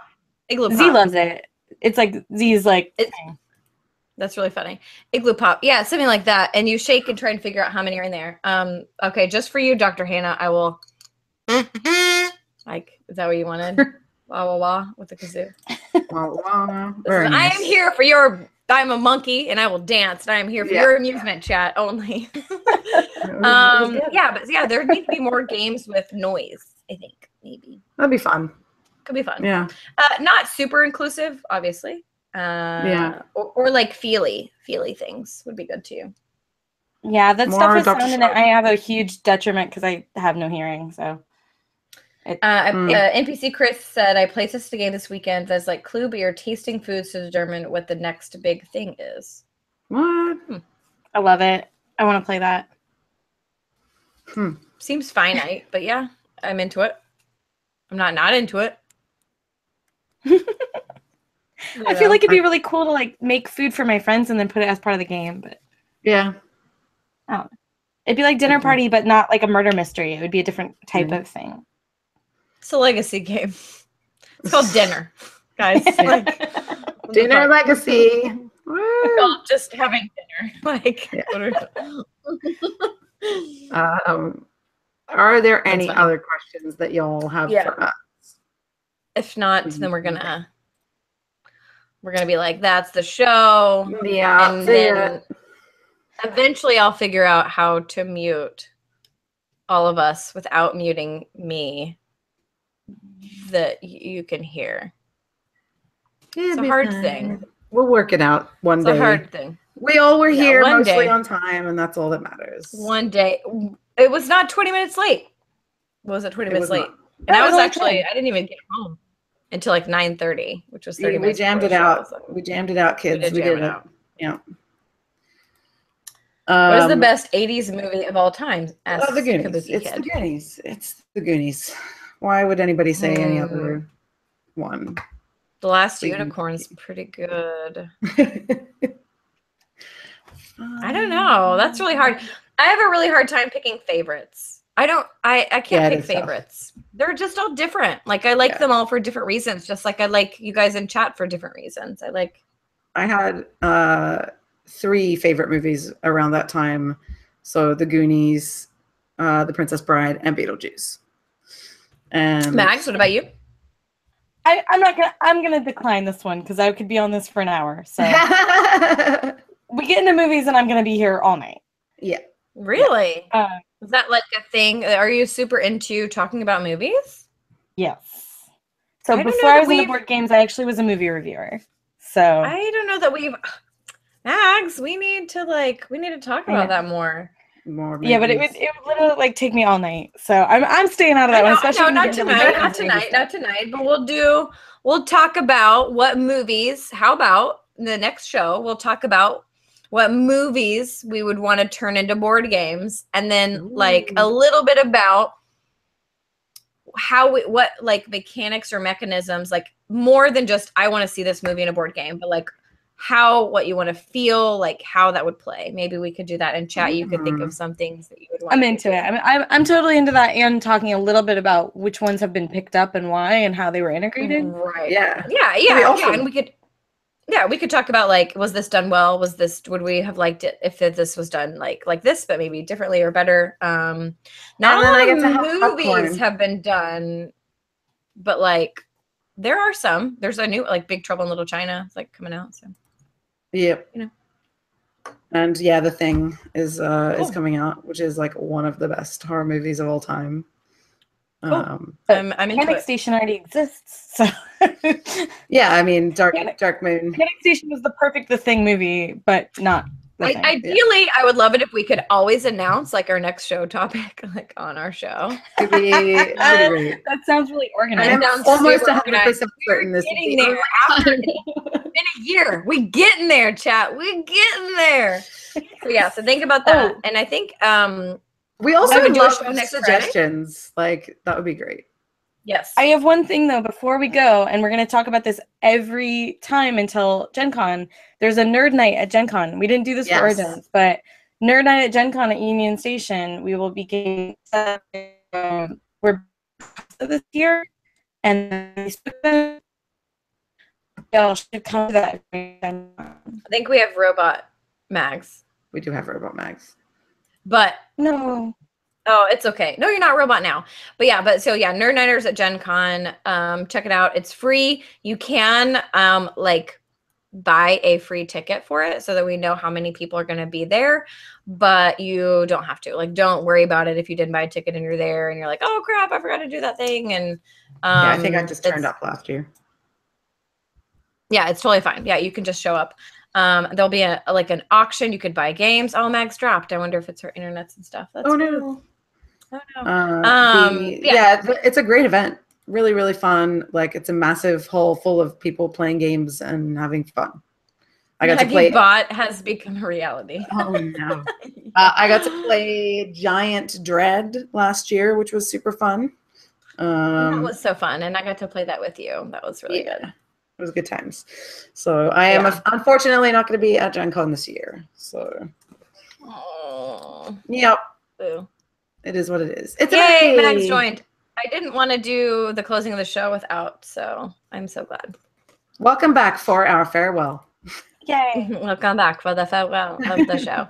A: Igloo pop.
C: Z loves it. It's like Z's like
A: that's really funny. Igloo pop. Yeah, something like that. And you shake and try and figure out how many are in there. Okay, just for you, Dr. Hannah, I will like, is that what you wanted? Wah wah wah with the kazoo.
B: Wah, wah.
A: I am here for your I'm a monkey and I will dance and I am here for your amusement chat only. Yeah, there need to be more games with noise, I think, maybe.
B: That'd be fun.
A: Could be fun.
B: Yeah.
A: Not super inclusive, obviously. Or like feely things would be good too.
C: Yeah, that
B: More
C: stuff is
B: Dr.
C: fun, and I have a huge detriment because I have no hearing. So,
A: NPC Chris said, "I placed this game this weekend as like clue, but you're tasting foods to determine what the next big thing is."
B: What?
C: I love it. I want to play that.
A: Seems finite, but yeah, I'm into it. I'm not into it.
C: I feel like it'd be really cool to like make food for my friends and then put it as part of the game, but
B: yeah,
C: I don't know. It'd be like dinner party, but not like a murder mystery. It would be a different type of thing.
A: It's a legacy game. It's called Dinner, guys. Like,
B: Dinner Legacy.
A: Just having dinner. Like,
B: are there any other questions that y'all have for us?
A: If not, then we're gonna be like, that's the show.
B: Yeah.
A: And then eventually I'll figure out how to mute all of us without muting me that you can hear. It's a hard thing.
B: We'll work it out one day.
A: It's a hard thing.
B: We all were here mostly
A: day.
B: on time, and that's all that matters.
A: One day. It was not 20 minutes late. Was it 20 minutes late?
B: Not.
A: And I was actually, I didn't even get home until like 9:30, which was 30 minutes.
B: We jammed it out. We jammed it out, kids. We did it out. Yeah.
A: What is the best 80s movie of all time?
B: The Goonies. It's the Goonies. It's the Goonies. Why would anybody say any other one?
A: The Last Unicorn's pretty good. I don't know. That's really hard. I have a really hard time picking favorites. I can't pick favorites. Tough. They're just all different. Like I like them all for different reasons. Just like I like you guys in chat for different reasons.
B: I had 3 favorite movies around that time. So The Goonies, The Princess Bride, and Beetlejuice. And
A: Max, what about you?
C: I'm gonna decline this one because I could be on this for an hour. So we get into movies and I'm gonna be here all night.
B: Yeah.
A: Really? Is that like a thing? Are you super into talking about movies?
C: Yes. So before I was into board games, I actually was a movie reviewer. So
A: I don't know that Max, we need to talk about that more.
C: Yeah, but it would literally like take me all night. So I'm staying out of that one, especially
A: not tonight. But we'll talk about what movies. How about the next show? We'll talk about what movies we would want to turn into board games, and then like a little bit about what like mechanics or mechanisms, like more than just I want to see this movie in a board game, but like what you want to feel, like how that would play. Maybe we could do that in chat. You could think of some things that you would want.
C: I'm into it. I'm totally into that, and talking a little bit about which ones have been picked up and why and how they were integrated.
A: Right.
B: Yeah.
A: Yeah. And we could talk about like, was this done well? Would we have liked it if this was done like this, but maybe differently or better? Not all the movies have been done, but like there are some. There's a new like Big Trouble in Little China. It's like coming out. So
B: yep.
A: You know.
B: And yeah, The Thing is coming out, which is like one of the best horror movies of all time.
A: I'm into
C: Panic
A: it.
C: Station already exists, so
B: yeah, I mean, Dark Moon.
C: Panic Station was the perfect The Thing movie, but not The Thing.
A: Ideally, I would love it if we could always announce like our next show topic like on our show.
B: It'd be great.
C: That sounds really organized.
B: I'm almost 100% certain this
A: getting there after in a year. We getting there, chat. We getting there. So yeah, so think about that. And I think
B: we also
A: would do a
B: love
A: show next
B: suggestions. Like that would be great.
A: Yes.
C: I have one thing though before we go, and we're going to talk about this every time until Gen Con. There's a nerd night at Gen Con. We didn't do this for Origins, but nerd night at Gen Con at Union Station. We will be getting we're this year, and y'all should come to that.
A: I think we have robot mags.
B: We do have robot mags.
A: But
C: no.
A: Oh, it's okay. No, you're not a robot now. But yeah, Nerd Nighters at Gen Con. Check it out. It's free. You can like buy a free ticket for it so that we know how many people are going to be there, but you don't have to. Like, don't worry about it if you didn't buy a ticket and you're there and you're like, oh crap, I forgot to do that thing. And
B: yeah, I think I just turned up last year.
A: Yeah, it's totally fine. Yeah, you can just show up. There'll be like an auction. You could buy games. Oh, Mag's dropped. I wonder if it's her internets and stuff. That's
B: no.
A: Oh no.
B: It's a great event. Really, really fun. Like it's a massive hall full of people playing games and having fun. I got to play.
A: Bot has become a reality.
B: Oh no! I got to play Giant Dread last year, which was super fun.
A: That was so fun, and I got to play that with you. That was really good.
B: It was good times. So I am unfortunately not going to be at Gen Con this year. So, yep.
A: Boo.
B: It is what it is. It's
A: Yay, Max joined. I didn't want to do the closing of the show without, so I'm so glad.
B: Welcome back for our farewell.
C: Yay.
A: Welcome back for the farewell of the show.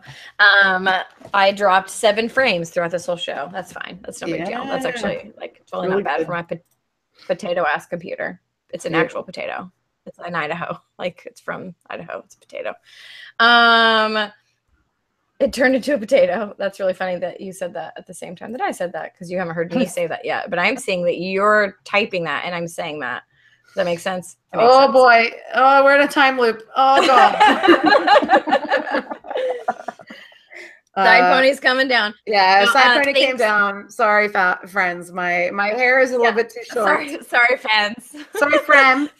A: I dropped 7 frames throughout this whole show. That's fine. That's no big deal. That's actually like totally not bad for my potato-ass computer. It's an actual potato. It's in Idaho. Like it's from Idaho. It's a potato. It turned into a potato. That's really funny that you said that at the same time that I said that, because you haven't heard me say that yet. But I'm seeing that you're typing that and I'm saying that. Does that make sense?
B: Oh boy. Oh, we're in a time loop. Oh god.
A: Side pony's coming down.
B: Yeah, side pony came down. Sorry, friends. My hair is a little bit too short.
A: Sorry, fans.
B: Sorry, friends.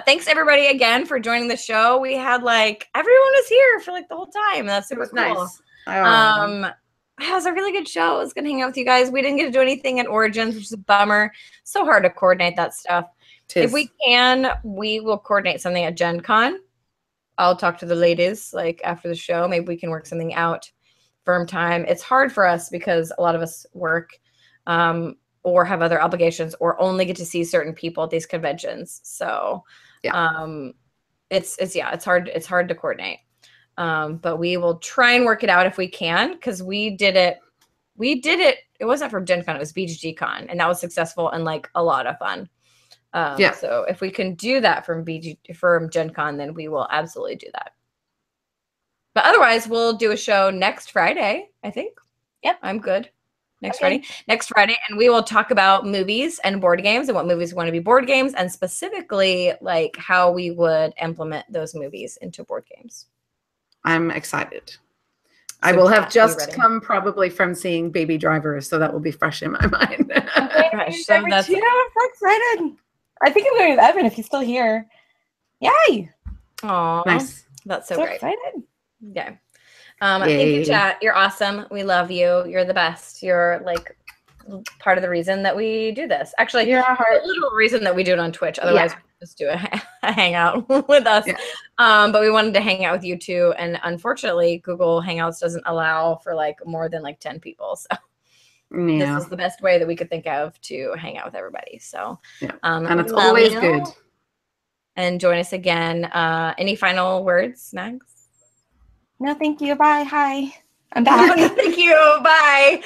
A: Thanks everybody again for joining the show. We had like everyone was here for like the whole time. That's super cool.
B: Nice.
A: It was a really good show. I was gonna hang out with you guys. We didn't get to do anything at Origins, which is a bummer. So hard to coordinate that stuff. If we can, we will coordinate something at Gen Con. I'll talk to the ladies like after the show. Maybe we can work something out. Firm time. It's hard for us because a lot of us work or have other obligations or only get to see certain people at these conventions. So it's hard to coordinate. But we will try and work it out if we can, because we did it. It wasn't from Gen Con, it was BGG Con, and that was successful and like a lot of fun. So if we can do that from Gen Con, then we will absolutely do that. But otherwise, we'll do a show next Friday, I think. Yep, I'm good. Next Friday, and we will talk about movies and board games and what movies want to be board games, and specifically like how we would implement those movies into board games. I'm excited. I will have just come probably from seeing Baby Driver, so that will be fresh in my mind.
C: I'm so excited. I think I'm going with Evan if he's still here. Yay!
A: Aw,
B: nice.
A: That's so great.
C: Excited.
A: Yeah. Thank you, chat. You're awesome. We love you. You're the best. You're like part of the reason that we do this. Actually, you're a literal reason that we do it on Twitch. Otherwise, just do a hangout with us.
B: Yeah.
A: But we wanted to hang out with you too. And unfortunately, Google Hangouts doesn't allow for like more than like 10 people. So
B: Yeah.
A: this is the best way that we could think of to hang out with everybody. So
B: Yeah. And it's
A: love
B: always
A: you.
B: good.
A: And join us again. Any final words, Nags?
C: No, thank you. Bye. Hi. I'm back.
A: No, thank you. Bye.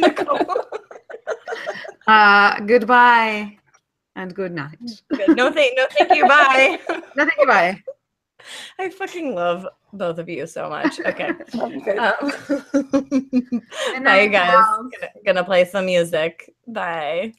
A: Nicole.
B: Goodbye and good night.
A: Good. No, thank you. Bye.
B: No, thank you. Bye.
A: I fucking love both of you so much. Okay.
C: Love you guys.
A: Bye, you guys. Gonna play some music. Bye.